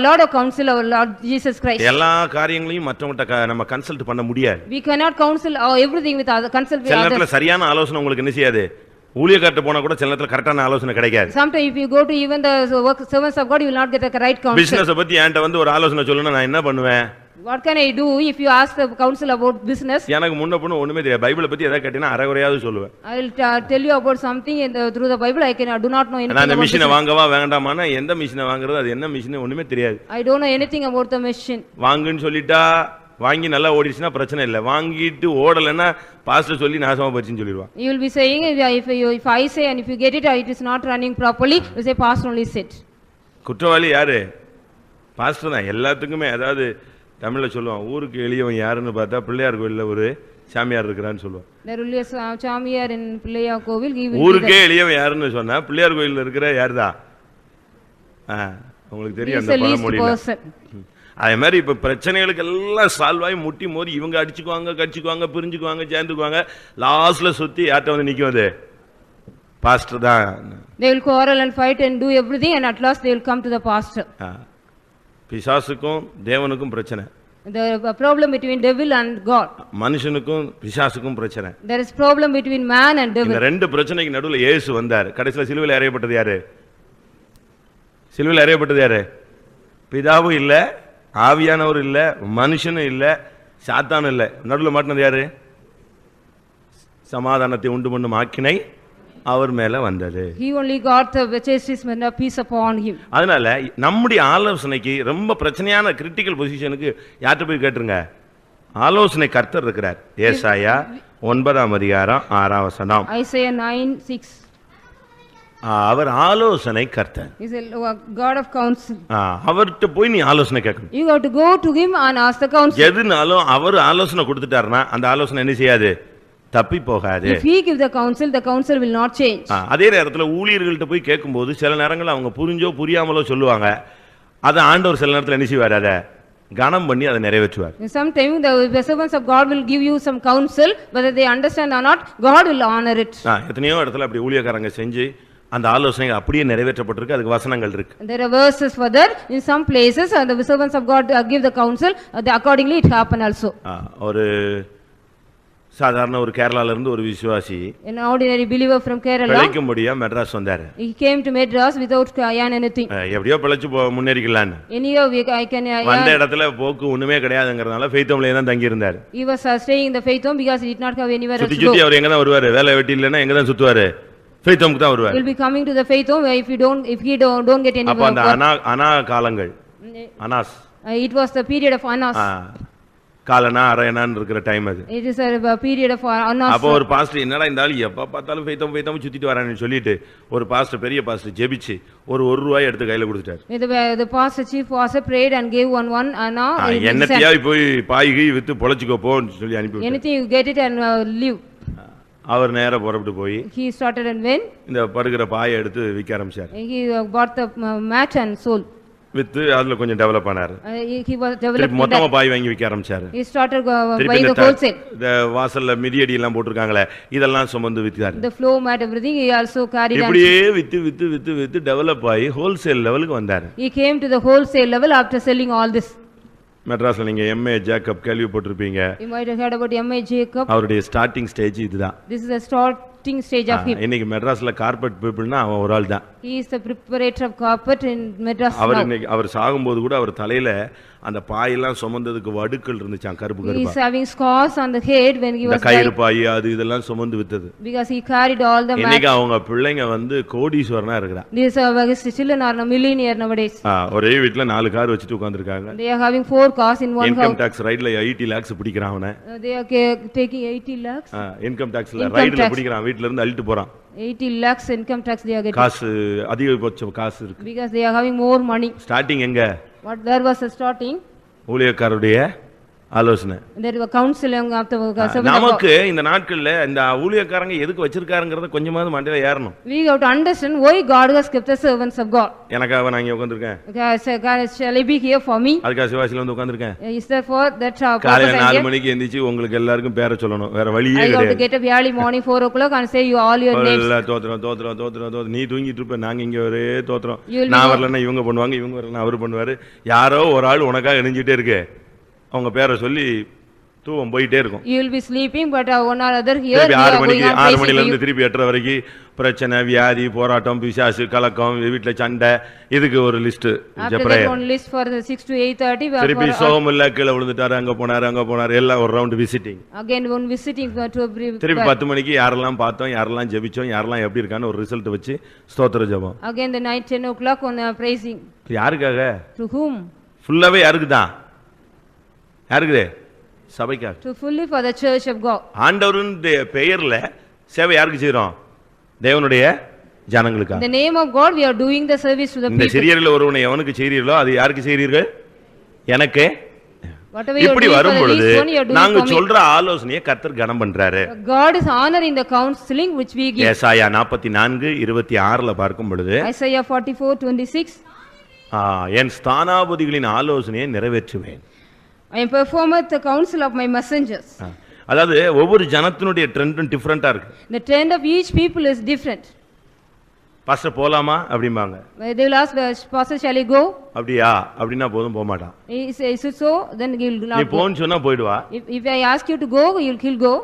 Lord of counsel our Lord Jesus Christ. எல்லா காரியங்களையும் மற்றவங்க நம்ம கன்சல்ட் பண்ண முடியாது. We cannot counsel everything with other consult with சில others. நேரத்துல சரியான ஆலோசனை உங்களுக்கு என்ன செய்யாது, ஊழியக்காரட்ட போனா கூட சில நேரத்துல கரெக்டான ஆலோசனை கிடைக்காது. Sometimes if you go to even the servants of God you will not get the right counsel. Business பத்தி என்கிட்ட வந்து ஒரு ஆலோசனை சொல்லுனா நான் என்ன பண்ணுவேன்? What can I do if you ask the counsel about business? எனக்கு முன்ன பின்ன ஒண்ணுமே தெரியாது. பைபிளை பத்தி எதை கேட்டினா அரைகுறையாவது சொல்லுவேன். I will tell you about something through the Bible. I do not know anything. நான் அந்த மிஷினை வாங்கவா வேண்டாமானா எந்த மிஷினை வாங்குறது, அது என்ன மிஷின் ஒண்ணுமே தெரியாது. I don't know anything about the machine. வாங்குன்னு சொல்லிட்டா வாங்கி நல்லா ஓடிச்சுனா பிரச்சனை இல்லை, வாங்கிட்டு ஓடலைன்னா பாஸ்டர் சொல்லி நாசமா போச்சுன்னு சொல்லிடுவான். You will be saying if I say and if you get it it is not running properly, you say pastor only said. குற்றவாளி யாரு? பாஸ்டர் தான் எல்லாத்துக்குமே. அதாவது தமிழ்ல சொல்லுவான், ஊருக்கு எளியவன் யாருன்னு பார்த்தா பிள்ளையார் கோயில்ல ஒரு சாமியார் இருக்கிறான்னு சொல்லுவான். There will be a சாமியார் in பிள்ளையார் கோவில். ஊருக்கே எளியவன் யாருன்னு சொன்னா பிள்ளையார் கோயில்ல இருக்கிற யாருதான்? உங்களுக்கு தெரியும் அந்த பழமொழியில. அதே மாதிரி இப்ப பிரச்சனைகளுக்கு எல்லாம் சால்வ் ஆகி முட்டி மோதி இவங்க அடிச்சுக்குவாங்க, கடிச்சுக்குவாங்க, பிரிஞ்சுக்குவாங்க, சேர்ந்துக்குவாங்க, லாஸ்ட்ல சுத்தி யார்ட்ட வந்து நிக்கும்? அது பாஸ்டர் தான். They will quarrel and fight and do everything and at last they will come to the pastor. பிசாசுக்கும் தேவனுக்கும் பிரச்சனை. The problem between devil and God. மனுஷனுக்கும் பிசாசுக்கும் பிரச்சனை. There is problem between man and devil. இந்த ரெண்டு பிரச்சனைக்கு நடுவுல இயேசு வந்தார். கடைசில சிலுவையில் அறையப்பட்டது யாரு? சிலுவையில் அறையப்பட்டது யாரு? பிதாவும் இல்ல, ஆவியானவர் இல்ல, மனுஷனும் இல்ல, சாத்தானும் இல்ல. நடுவில் மாட்டினது யாரு? சமாதானத்தை உண்டு பண்ணும் ஆக்கினை அவர் மேல வந்தது. He only got the chastisement of peace upon him. அதனால நம்முடைய ஆலோசனைக்கு ரொம்ப பிரச்சனையான கிரிட்டிக்கல் பொசிஷனுக்கு யார்கிட்ட போய் கேட்டுருங்க? ஆலோசனை கர்த்தர் இருக்கிறார். ஏசாயா 9:6 Isaiah 9:6. அவர் ஆலோசனை கர்த்தர். He is a God of counsel. அவர்கிட்ட போய் நீ ஆலோசனை கேட்கணும். You have to go to him and ask the counsel. எதுனாலும் அவர் ஆலோசனை கொடுத்துட்டாருன்னா அந்த ஆலோசனை என்ன செய்யாது? தப்பி போகாது. If he give the counsel will not change. அதே நேரத்துல ஊழியர்கள்ட்ட போய் கேட்கும்போது சில நேரங்கள் அவங்க புரிஞ்சோ புரியாமலோ சொல்லுவாங்க. அதை ஆண்டவர் சில நேரத்துல என்ன செய்வார்? அதை கனம் பண்ணி அதை நிறைவேற்றுவார். Sometimes the servants of God will give you some counsel, whether they understand or not, God will honor it. எத்தனையோ இடத்துல அப்படி ஊழியக்காரங்க செஞ்சு அந்த ஆலோசனை அப்படியே நிறைவேற்றப்பட்டிருக்கு. அதுக்கு வசனங்கள் இருக்கு. There are verses for that. In some places the servants of God give the counsel, accordingly it happened also. ஒரு சாதாரண ஒரு கேரளால இருந்து ஒரு விசுவாசி an ordinary believer from Kerala பிழைக்கும்படியா Madras வந்தாரு. he came to Madras without anything. எப்படியோ பிழைச்சு முன்னேறிக்கலான்னு anyhow I can வந்த இடத்துல போக்கு ஒண்ணுமே கிடையாதுங்கறதால ஃபெய்த் ஹோம்லயே தான் தங்கி இருந்தாரு. he was staying in the faith home because he did not have anywhere else to go. சுத்தி அவர் எங்க தான் வருவாரு? வேலை வெட்டி இல்லனா எங்க தான் சுத்துவாரு? ஃபெய்த் ஹோம்க்கு தான் வருவாரு. he will be coming to the faith home if he don't get any அப்ப அந்த அனா காலங்கள் Anas it was the period of anas. காலனா அரையனான்னு இருக்கிற டைம் அது. it is a period of anas. அப்ப ஒரு பாஸ்டர் என்னடா இந்த ஆளு எப்ப பார்த்தாலும் ஃபெய்த் ஹோம் சுத்திட்டு வரான்னு சொல்லிட்டு ஒரு பாஸ்டர் பெரிய பாஸ்டர் ஜெபிச்சு ஒரு ₹1 எடுத்து கையில கொடுத்துட்டாரு. the pastor chief pastor prayed and gave one anna. என்னத்தையா போய் பாய்கி வித்து பொழைச்சுக்கோ போன்னு சொல்லி அனுப்பி விட்டாரு. anything you get it and live. அவர் நேரா புறப்பட்டு போய் he started and went இந்த படுகிற பாயை எடுத்து விக்க ஆரம்பிச்சார். he bought the mat and sold. With அதுல கொஞ்சம் டெவலப் ஆனாரு. he was developed. மொத்தமா பாய் வாங்கி விக்க ஆரம்பிச்சாரு. he started buying the wholesale. இந்த வாசல்ல மிதியடி எல்லாம் போட்டுருக்காங்களே இதெல்லாம் சுமந்து வித்தாரு. the floor mat everything he also carried. இப்படியே வித்து டெவலப் ஆகி ஹோல்சேல் லெவலுக்கு வந்தாரு. he came to the wholesale level after selling all this. மெட்ராஸ்ல நீங்க எம்ஏ ஜேக்கப் கேள்விப்பட்டிருப்பீங்க. you might have heard about M.A. Jacob. அவருடைய ஸ்டார்டிங் ஸ்டேஜ் இதுதான். this is the starting stage of him. இன்னைக்கு மெட்ராஸ்ல கார்பெட் பீப்பிள்னா அவன் ஒரு ஆள் தான். he is the preparator of carpet in Madras. அவர் சாகும்போது கூட அவர் தலையில அந்த பாயெல்லாம் சுமந்ததுக்கு வடுக்கள் இருந்துச்சாம் கருப்பு கருப்பா. he is having scars on the head when he was dying. கயிறு பாய் அது இதெல்லாம் சுமந்து வித்தது. because he carried all the இன்னைக்கு அவங்க பிள்ளைங்க வந்து கோடீஸ்வரனா இருக்கறா. these children are a millionaire nowadays. ஒரே வீட்ல 4 கார் வச்சிட்டு உட்கார்ந்திருக்காங்க. they are having 4 cars in one house. Income tax ரைட்ல 80 lakhs பிடிக்கறான் அவனே. they are taking 80 lakhs. Income டாக்ஸ்ல ரைட்ல பிடிக்கறான் வீட்ல இருந்து அள்ளிட்டு போறான். 80 lakhs income tax they are getting. காசு அதிகபட்ச காசு இருக்கு. because they are having more money. Starting எங்க? what there was a starting ஊழியக்காரருடைய ஆலோசனை. there was counseling of the servant. நமக்கு இந்த நாட்கள்ல இந்த ஊழியக்காரங்க எதுக்கு வச்சிருக்காருங்கறத கொஞ்சமாவது மண்டையில ஏறணும். we have to understand why God has kept the servants of God. எனக்காக நான் இங்க உட்கார்ந்திருக்கேன். God shall be here for me. அதுக்காக சிவாசில வந்து உட்கார்ந்திருக்கேன். is there for that காலையில 4 மணிக்கு எந்திரிச்சு உங்களுக்கு எல்லாருக்கும் பேரை சொல்லணும். வேற வழியே கிடையாது. I have to get up early morning 4 o'clock and say you all your names. தோத்திரம் நீ தூங்கிட்டு இருப்ப நாங்க இங்க ஒரே தோத்திரம். நான் வரலன்னா இவங்க பண்ணுவாங்க இவங்க வரலன்னா அவரு பண்ணுவாரு. யாரோ ஒரு ஆள் உனக்காக எணிஞ்சிட்டே இருக்கு. அவங்க பேரை சொல்லி தூவம் போயிட்டே இருக்கும். you will be sleeping but one or other here. 6 மணில இருந்து திருப்பி 8:30 வரைக்கும் பிரச்சனை வியாதி போராட்டம் பிசாசு கலக்கம் வீட்ல சண்டை இதுக்கு ஒரு list ஜெபரேயர். one list for the 6 to 8:30. திருப்பி சோமல்ல கீழ விழுந்துட்டாரு அங்க போனாரு எல்லாம் ஒரு round visiting. again one visiting to திருப்பி 10 மணிக்கு யாரெல்லாம் பார்த்தோம் யாரெல்லாம் ஜெபிச்சோம் யாரெல்லாம் எப்படி இருக்கான்னு ஒரு ரிசல்ட் வச்சு ஸ்தோத்திர ஜெபம். again the night 10 o'clock on praising. யாருக்காக? to whom? ஃபுல்லாவே யாருக்கு தான்? யாருக்கு? சபைக்காக. to fully for the church of God. ஆண்டவருடைய பெயர்ல சேவை யாருக்கு செய்றோம்? தேவனுடைய ஜனங்களுக்காக. the name of God we are doing the service to the people. இந்த சிறியரில் ஒருவனை எவனுக்கு செய்றீர்களோ அது யாருக்கு செய்றீர்கள்? எனக்கு. இப்படி வரும்பொழுது நாங்க சொல்ற ஆலோசனையை கர்த்தர் கனம் பண்றாரு. God is honoring the counseling which we give. ஏசாயா 44:26ல பார்க்கும் பொழுது Isaiah 44:26 என் ஸ்தானாபதிகளின் ஆலோசனையை நிறைவேற்றுவேன். I am performeth the counsel of my messengers. அதாவது ஒவ்வொரு ஜனத்தினுடைய ட்ரெண்டும் டிஃபரண்டா இருக்கு. the trend of each people is different. Pastor போலாமா அப்படிம்பாங்க. they will ask the pastor shall he go? அப்படியா அப்படினா போதும் போக மாட்டான். is it so then he will not. நீ போன்னு சொன்னா போய்டுவா. if I ask you to go he'll go.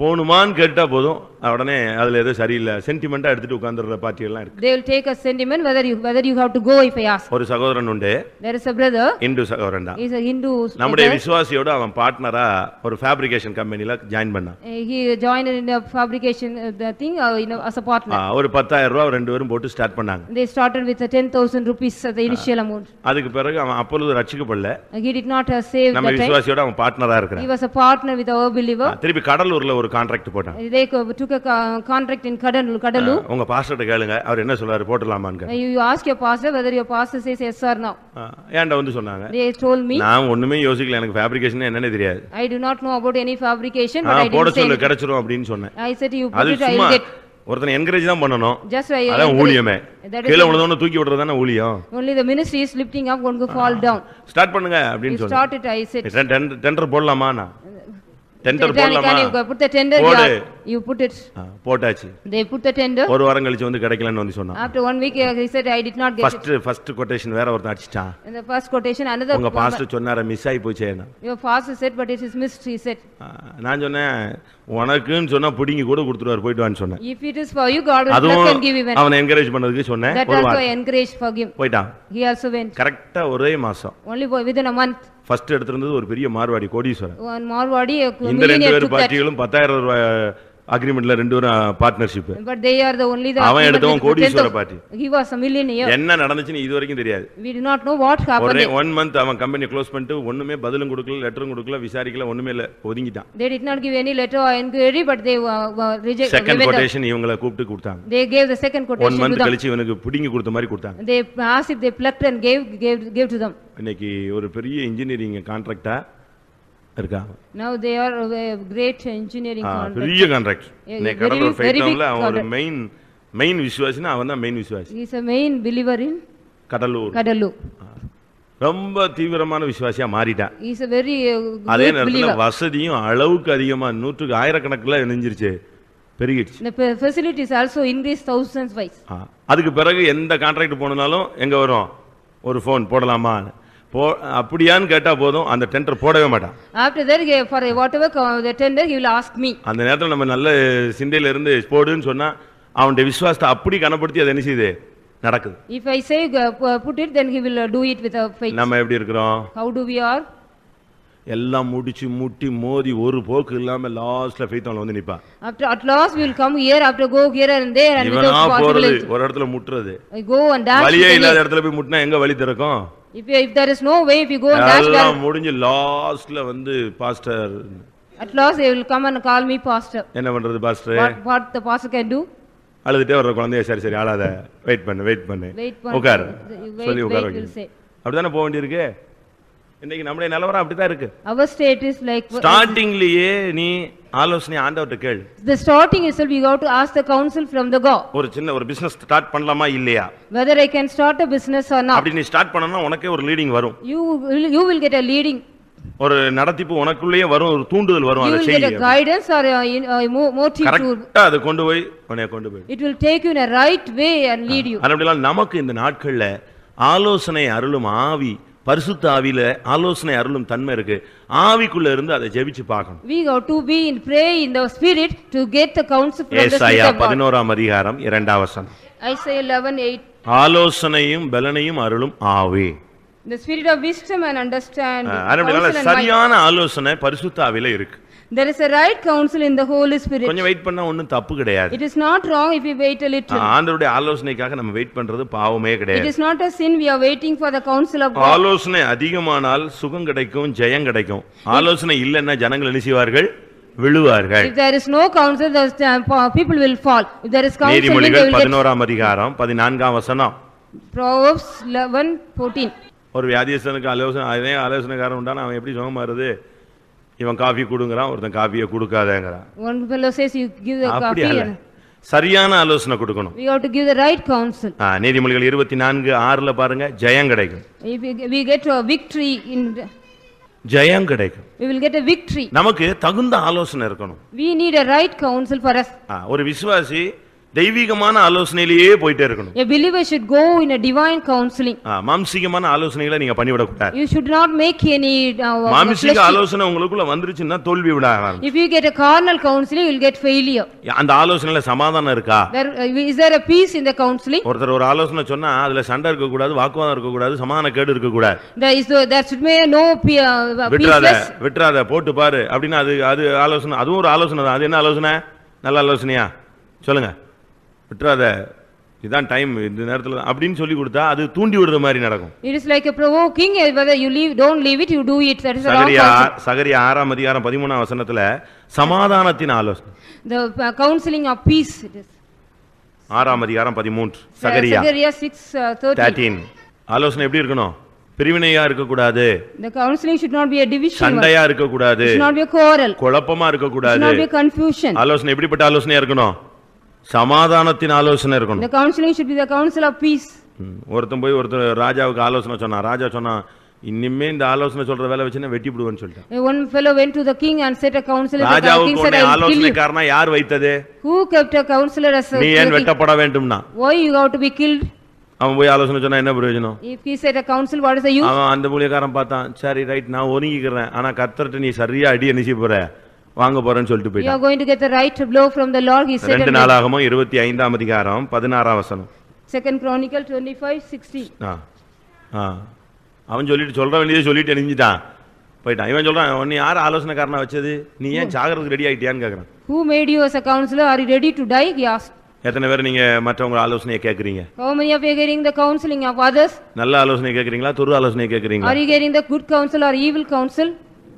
போணுமான்னு கேட்டா போதும் உடனே அதுல ஏதோ சரியில்லை சென்டிமெண்டா எடுத்துட்டு உட்கார்ந்துற பார்ட்டி எல்லாம் இருக்கு. They will take a sentiment whether you have to go if I ask. ஒரு சகோதரன் உண்டு, There is a brother, Hindu சகோதரன் தான். he is a Hindu நம்முடைய brother. விசுவாசியோட அவன் பார்ட்னரா ஒரு ஃபேப்ரிகேஷன் கம்பெனில ஜாயின் பண்ணான். He joined in a fabrication the thing as a partner. ஒரு 10,000 ரூபாய் ரெண்டு பேரும் போட்டு ஸ்டார்ட் பண்ணாங்க. They started with 10,000 rupees as the initial amount. அதுக்கு பிறகு அவன் அப்பொழுது ரட்சிக்கப்படல. He did not save நம்ம the time. விசுவாசியோட அவன் பார்ட்னரா He இருக்கிறான். was a partner with our believer. திருப்பி கடலூர்ல ஒரு கான்ட்ராக்ட் போட்டான். They took a contract in Kadalu. உங்க பாஸ்டர்ட்ட கேளுங்க அவர் என்ன சொல்றாரு போடலாமான்னு. You ask your pastor whether your pastor says yes or no. ஏன்டா வந்து சொன்னாங்க. They told me. நான் ஒண்ணுமே யோசிக்கல, எனக்கு ஃபேப்ரிகேஷன் என்னன்னே தெரியாது. I do not know about any fabrication, but I போட didn't say. சொல்லு கிடைச்சிரும் அப்படினு சொன்னேன். I said you put it, I will get. ஒருத்தனை என்கரேஜ் தான் பண்ணனும். Just அதான் ஊழியமே. கீழ விழுந்தவன தூக்கி விடுறதானே ஊழியம். Only the ministry is lifting up, going to fall down. Start பண்ணுங்க அப்படினு சொன்னேன். Start it, I said. Tender போடலாமா? டெண்டர் போடலாமா? Can you put the tender? You put it. போட்டாச்சு. They put the tender. ஒரு வாரம் கழிச்சு வந்து கிடைக்கலன்னு வந்து சொன்னான். After 1 week he said I did not get it. First quotation வேற ஒருத்தன் அடிச்சிட்டான். In the first quotation another. உங்க பாஸ்டர் சொன்னாரே மிஸ் ஆயி போச்சேனா. Your pastor said but it is missed, he said. நான் சொன்னேன் உனக்குன்னு சொன்னா புடிங்கி கூட கொடுத்துருவார் போய்ட்டு வான்னு சொன்னேன். If it is for you, God will bless and give even. அவனை என்கரேஜ் பண்ணதுக்கு சொன்னேன். That also I encouraged for him. போய்ட்டான். He also went. கரெக்ட்டா ஒரே மாசம். Only within a month. First எடுத்துறது ஒரு பெரிய மார்வாடி கோடீஸ்வரன். One Marwadi இந்த ரெண்டு பேர் பார்ட்டிகளும் 10,000 ரூபாய் அக்ரிமென்ட்ல ரெண்டு பேரும் partnership. But they are the only the. அவன் எடுத்தவன் கோடீஸ்வர party. He was a millionaire. என்ன நடந்துச்சுன்னு இது வரைக்கும் தெரியாது. We do not know what happened. ஒரே 1 month அவன் கம்பெனி க்ளோஸ் பண்ணிட்டு ஒண்ணுமே பதிலும் கொடுக்கல, லெட்டரும் கொடுக்கல, விசாரிக்கல, ஒண்ணுமே இல்ல, ஒதுங்கிட்டான். They did not give any letter or inquiry, but they rejected. Second quotation இவங்கள கூப்பிட்டு கொடுத்தாங்க. They gave the second quotation. 1 month கழிச்சு இவனுக்கு புடிங்கி கொடுத்த மாதிரி கொடுத்தாங்க. They asked if they plucked and gave to them. இன்னைக்கு ஒரு பெரிய இன்ஜினியரிங் கான்ட்ராக்டா இருக்காங்க. Now they are a great engineering contract. பெரிய கான்ட்ராக்ட். இன்னைக்கு கடலூர் ஃபைட்டம்ல அவன் ஒரு மெயின் விசுவாசினா அவன் தான் மெயின் விசுவாசி. He is a main believer in Kadalu. ரொம்ப தீவிரமான விசுவாசியா மாறிட்டான். He is a very அதே good நேரத்துல believer. வசதியும் அளவுக்கு அதிகமா 100க்கு ஆயிரக்கணக்குல நெஞ்சிருச்சு, பெருகிடுச்சு. The facilities also increased thousands wise. அதுக்கு பிறகு எந்த கான்ட்ராக்ட் போனாலும் எங்க வரும் ஒரு ஃபோன் போடலாமா அப்படியான்னு கேட்டா போதும், அந்த டெண்டர் போடவே மாட்டான். After that for whatever the tender he will ask me. அந்த நேரத்துல நம்ம நல்ல சிந்தையில இருந்து போடுன்னு சொன்னா அவனுடைய விசுவாசத்தை அப்படி கனப்படுத்தி அது என்ன செய்யுது நடக்குது. If I say put it, then he will do it with a faith. நம்ம எப்படி இருக்கிறோம்? How do we are? எல்லாம் முடிச்சு முட்டி மோதி ஒரு போக்கு இல்லாம லாஸ்ட்ல ஃபெய்த்ல வந்து நிப்பா. At last we will come here, after go here and there and without possibility. ஒரு இடத்துல முட்றது. Go and dash. வலியே இல்லாத இடத்துல போய் முட்டினா எங்க வலி திறக்கும்? If there is no way, if you go and dash. எல்லாம் முடிஞ்சு லாஸ்ட்ல வந்து pastor. At last they will come and call me pastor. என்ன பண்றது pastor? What the pastor can do? அழுதுட்டே வர குழந்தைய சரி அழாத, வெயிட் பண்ணு உட்கார் சொல்லி உட்கார வைக்க. அப்படிதானே போக வேண்டியிருக்கு. இன்னைக்கு நம்முடைய நிலவரம் அப்படிதான் இருக்கு. Our state is like ஸ்டார்டிங்லயே நீ ஆலோசனை ஆண்டவர்ட்ட கேளு. The starting itself you have to ask the counsel from the God. ஒரு சின்ன ஒரு பிசினஸ் ஸ்டார்ட் பண்ணலாமா இல்லையா? Whether I can start a business or not. அப்படி நீ ஸ்டார்ட் பண்ணனும், உனக்கே ஒரு லீடிங் வரும். You will get a leading. ஒரு நடத்திப்பு உனக்குள்ளேயே வரும், ஒரு தூண்டுதல் வரும், அதை செய். You will get a guidance or a motive to. கரெக்ட்டா அதை கொண்டு போய் It will take you in a right way and lead you. அப்படிலாம் நமக்கு இந்த நாட்கள்ல ஆலோசனை அருளும் ஆவி, பரிசுத்த ஆவியில ஆலோசனை அருளும் தன்மை இருக்கு. ஆவிக்குள்ள இருந்து அதை ஜெபிச்சு பார்க்கணும். We have to be in pray in the spirit to get the counsel from the spirit of God. ஏசாயா 11ஆம் அதிகாரம் 2ஆம் வசனம். Isaiah 11:8. ஆலோசனையும் பலனையும் அருளும் ஆவி. The spirit of wisdom and understanding. சரியான ஆலோசனை பரிசுத்த ஆவியில இருக்கு. There is a right counsel in the Holy Spirit. கொஞ்சம் வெயிட் பண்ணா ஒண்ணும் தப்பு கிடையாது. It is not wrong if we wait a little. ஆண்டவருடைய ஆலோசனைக்காக நம்ம வெயிட் பண்றது பாவமே கிடையாது. It is not a sin, we are waiting for the counsel of God. ஆலோசனை அதிகமானால் சுகம் கிடைக்கும், ஜெயம் கிடைக்கும். ஆலோசனை இல்லன்னா ஜனங்கள் என்ன செய்வார்கள்? விழுவார்கள். If there is no counsel, the people will fall. If there is counsel, நீதிமொழிகள் 11ஆம் அதிகாரம் 14ஆம் வசனம். Proverbs 11:14. ஒரு வியாதியஸ்தனுக்கு ஆலோசனைக்காரன் உண்டான அவன் எப்படி சுகமாறுது? இவன் காபி கொடுங்கறான், ஒருத்தன் காபியை கொடுக்காதேங்கறான். One fellow says you give the coffee. சரியான ஆலோசனை கொடுக்கணும். We have to give the right counsel. நீதிமொழிகள் 24:6ல பாருங்க, ஜெயம் கிடைக்கும். If we get a victory in ஜெயம் கிடைக்கும். We will get a victory. நமக்கு தகுந்த ஆலோசனை இருக்கணும். We need a right counsel for us. ஒரு விசுவாசி தெய்வீகமான ஆலோசனையிலேயே போயிட்டே இருக்கணும். A believer should go in a divine counseling. மாம்சீகமான ஆலோசனைகளை நீங்க பண்ணிவிடக் கூடாது. You should not make any மாம்சீக ஆலோசனை உங்களுக்குள்ள வந்துருச்சுன்னா தோல்வி விட ஆரம்பிக்கும். If you get a carnal counseling, you will get failure. அந்த ஆலோசனையில சமாதானம் இருக்கா? Is there a peace in the counseling? ஒருத்தர் ஒரு ஆலோசனை சொன்னா அதுல சண்டை இருக்க கூடாது, வாக்குவாதம் இருக்க கூடாது, சமாதான கேடு இருக்க கூடாது. There should be no peaceless. விட்றாத போட்டு பாரு அப்படினா அது ஆலோசனை, அதுவும் ஒரு ஆலோசனை தான். அது என்ன ஆலோசனை? நல்ல ஆலோசனையா? சொல்லுங்க. விட்றாத, இதான் டைம், இந்த நேரத்துல அப்படின்னு சொல்லி கொடுத்தா அது தூண்டி விடுற மாதிரி நடக்கும். It is like a provoking, whether you leave, don't leave it, you do it. That is a wrong counseling. சகரியா 6ஆம் அதிகாரம் 13ஆம் வசனத்துல சமாதானத்தின் ஆலோசனை. The counseling of peace it is. 6ஆம் அதிகாரம் 13. சகரியா 6:13. ஆலோசனை எப்படி இருக்கணும்? பிரிவினையா இருக்க கூடாது. The counseling should not be a division. சண்டையா இருக்க கூடாது. It should not be a quarrel. குழப்பமா இருக்க It should கூடாது. not be a confusion. ஆலோசனை எப்படிப்பட்ட ஆலோசனையா இருக்கணும்? சமாதானத்தின் ஆலோசனை இருக்கணும். The counseling should be the counsel of peace. ஒருத்தர் ராஜாவுக்கு ஆலோசனை சொன்னா, ராஜா சொன்னா இனிமே இந்த ஆலோசனை சொல்ற வேலை வச்சுன்னா வெட்டி விடுவேன்னு சொல்லிட்டான். One fellow went to the king and said a counselor. ராஜாவுக்கு உடனே ஆலோசனைக்காரனா யார் வைத்தது? Who kept a counselor as a நீ ஏன் வெட்டப்பட வேண்டும்னா? Why you have to be killed? அவன் போய் ஆலோசனை சொன்னா என்ன பிரயோஜனம்? If he said a counsel, what is the use? அவன் அந்த ஊழியக்காரன் பார்த்தான், சரி ரைட் நான் ஒதுங்கிக்கிறேன், ஆனா கர்த்தர்ட்ட நீ சரியா அடி என்ன செய்ய போற வாங்க போறேன்னு சொல்லிட்டு போயிட்டான். You are going to get the right blow from the Lord, he said. 2 நாளாகமம் 25ஆம் அதிகாரம் 16ஆம் வசனம். 2 Chronicle 25:16. அவன் சொல்ற வேண்டியதை சொல்லிட்டு எரிஞ்சிட்டான் போயிட்டான். இவன் சொல்றான், நீ யார் ஆலோசனைக்காரனா வச்சது? நீ ஏன் சாகிறதுக்கு ரெடி ஆயிட்டியான்னு கேக்குறான். Who made you as a counselor? Are you ready to die? He asked. எத்தனை பேர் நீங்க மற்றவங்க ஆலோசனையை கேக்குறீங்க? How many of you are getting the counseling of others? நல்ல ஆலோசனை கேக்குறீங்களா, துரு ஆலோசனை கேக்குறீங்களா? Are you getting the good counsel or evil counsel?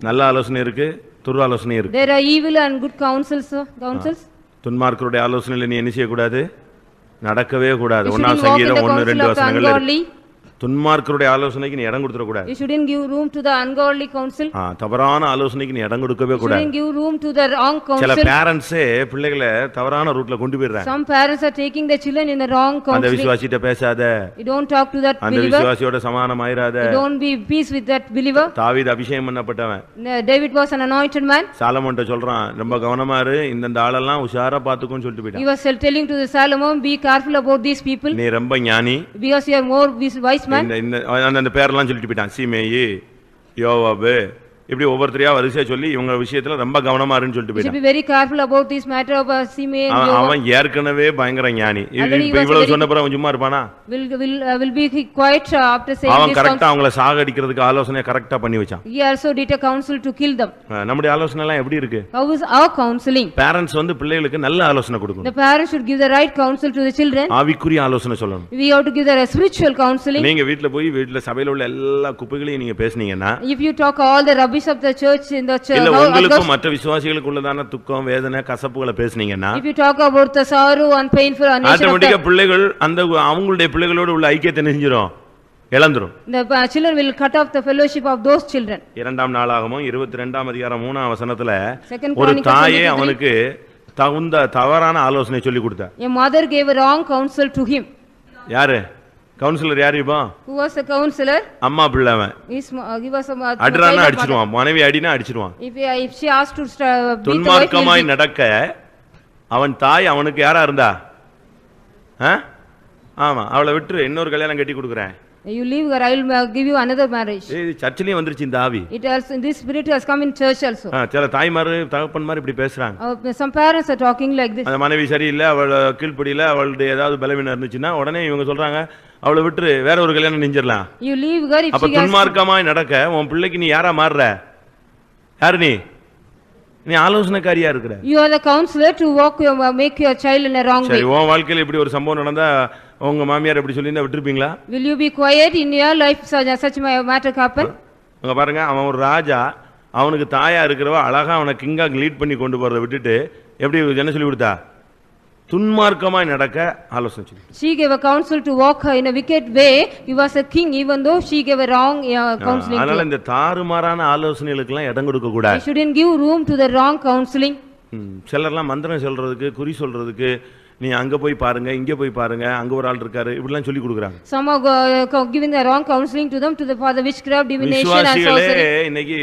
நல்ல ஆலோசனை இருக்கு, துரு ஆலோசனை இருக்கு. There are evil and good counsels. துன்மார்க்கருடைய ஆலோசனையில நீ என்ன செய்ய கூடாது? நடக்கவே கூடாது. 1ஆம் சங்கீதம் 1-2 வசனங்கள். துன்மார்க்கருடைய ஆலோசனைக்கு நீ இடம் கொடுத்துற கூடாது. You shouldn't give room to the ungodly counsel. தவறான ஆலோசனைக்கு நீ இடம் கொடுக்கவே கூடாது. You shouldn't give room to the wrong counsel. சில பேரண்ட்ஸே பிள்ளைகளை தவறான ரூட்ல கொண்டு போயிடுறாங்க. Some parents are taking their children in the wrong counseling. அந்த விசுவாசிட்ட பேசாத. You don't talk to that believer. அந்த விசுவாசியோட சமாதானமாயிராத. You don't be peace with that believer. தாவீது அபிஷேகம் பண்ணப்பட்டவன். David was an anointed man. சாலமோன்ட்ட சொல்றான், ரொம்ப கவனமா இரு, இந்த ஆளெல்லாம் உஷாரா பாத்துக்கோன்னு சொல்லிட்டு போயிட்டான். He was telling to the Solomon, be careful about these people. நீ ரொம்ப ஞானி. Because you are more wise man. அந்த பேரெல்லாம் சொல்லிட்டு போயிட்டான். சீமேயி, யோவாபு, இப்படி ஒவ்வொருத்தரையா வரிசையா சொல்லி இவங்க விஷயத்துல ரொம்ப கவனமா இருன்னு சொல்லிட்டு போயிட்டான். You should be very careful about this matter of Simei and Joab. அவன் ஏற்கனவே பயங்கர ஞானி. இவ்வளவு சொன்ன பிறகு அவன் சும்மா இருப்பானா? Will be quiet after saying this. அவன் கரெக்ட்டா அவங்கள சாகடிக்கிறதுக்கு ஆலோசனை கரெக்ட்டா பண்ணி வச்சான். He also did a counsel to kill them. நம்முடைய ஆலோசனை எல்லாம் எப்படி இருக்கு? How is our counseling? Parents வந்து பிள்ளைகளுக்கு நல்ல ஆலோசனை கொடுக்கணும். The parents should give the right counsel to the children. ஆவிக்குரிய ஆலோசனை சொல்லணும். We have to give the spiritual counseling. நீங்க வீட்ல சபையில உள்ள எல்லா குப்பைகளையும் நீங்க பேசுனீங்கன்னா, if you talk all the rubbish of the church in the church, இல்ல உங்களுக்கு மற்ற விசுவாசிகளுக்கு உள்ளதான துக்கம், வேதனை, கசப்புகளை பேசுனீங்கன்னா, if you talk about the sorrow and painful and ஆட்டோமேட்டிக்கா பிள்ளைகள் அந்த அவங்களுடைய பிள்ளைகளோட உள்ள ஐக்கியத்தை நெஞ்சிரும், இழந்துரும். The children will cut off the fellowship of those children. 2ஆம் நாளாகமம் 22ஆம் அதிகாரம் 3ஆம் வசனத்துல ஒரு தாயே அவனுக்கு தவறான ஆலோசனை சொல்லி கொடுத்தா. A mother gave a wrong counsel to him. யாரு கவுன்சிலர்? யாரு இப்போ? Who was the counselor? அம்மா பிள்ளைவன். He was a அடிறானா அடிச்சிடுவான், மனைவி அடினா அடிச்சிடுவான். If she asked to beat the wife, துன்மார்க்கமாய் நடக்க அவன் தாய் அவனுக்கு யாரா இருந்தா? ஆமா, அவளை விட்டு இன்னொரு கல்யாணம் கட்டி கொடுக்குறேன். You leave her, I will give you another marriage. சர்ச்சிலயும் வந்துருச்சு இந்த ஆவி. It also, this spirit has come in church also. சில தாய்மார் தகப்பன்மார் இப்படி பேசுறாங்க. Some parents are talking like this. அந்த மனைவி சரியில்லை, அவள் கீழ்ப்படியில, அவளுடைய ஏதாவது பலவீனம் இருந்துச்சுன்னா உடனே இவங்க சொல்றாங்க அவளை விட்டு வேற ஒரு கல்யாணம் நெஞ்சிடலாம். You leave her if அப்ப துன்மார்க்கமாய் நடக்க உன் பிள்ளைக்கு நீ யாரா மாறுற? யாரு நீ ஆலோசனைக்காரியா இருக்கிற. You are the counselor to make your child in a wrong way. சரி, உன் வாழ்க்கையில இப்படி ஒரு சம்பவம் நடந்தா உங்க மாமியார் எப்படி சொல்லிருந்தா விட்டுருப்பீங்களா? Will you be quiet in your life such a matter happen? அங்க பாருங்க, அவன் ஒரு ராஜா, அவனுக்கு தாயா இருக்கிறவ அழகா அவனை கிங்கா லீட் பண்ணி கொண்டு போறதை விட்டுட்டு எப்படி என்ன சொல்லி கொடுத்தா? துன்மார்க்கமாய் நடக்க ஆலோசனை சொல்லி. She gave a counsel to walk in a wicked way. He was a king, even though she gave a wrong counseling. அதனால இந்த தாறுமாறான ஆலோசனைகளுக்கு எல்லாம் இடம் கொடுக்க கூடாது. You shouldn't give room to the wrong counseling. சிலர்லாம் மந்திரம் சொல்றதுக்கு, குறி சொல்றதுக்கு, நீ அங்க போய் பாருங்க, இங்க போய் பாருங்க, அங்க ஒரு ஆள் இருக்காரு, இப்படிலாம் சொல்லி கொடுக்குறாங்க. Some are giving the wrong counseling to them for the witchcraft, divination and விசுவாசிகளே sorcery. இன்னைக்கு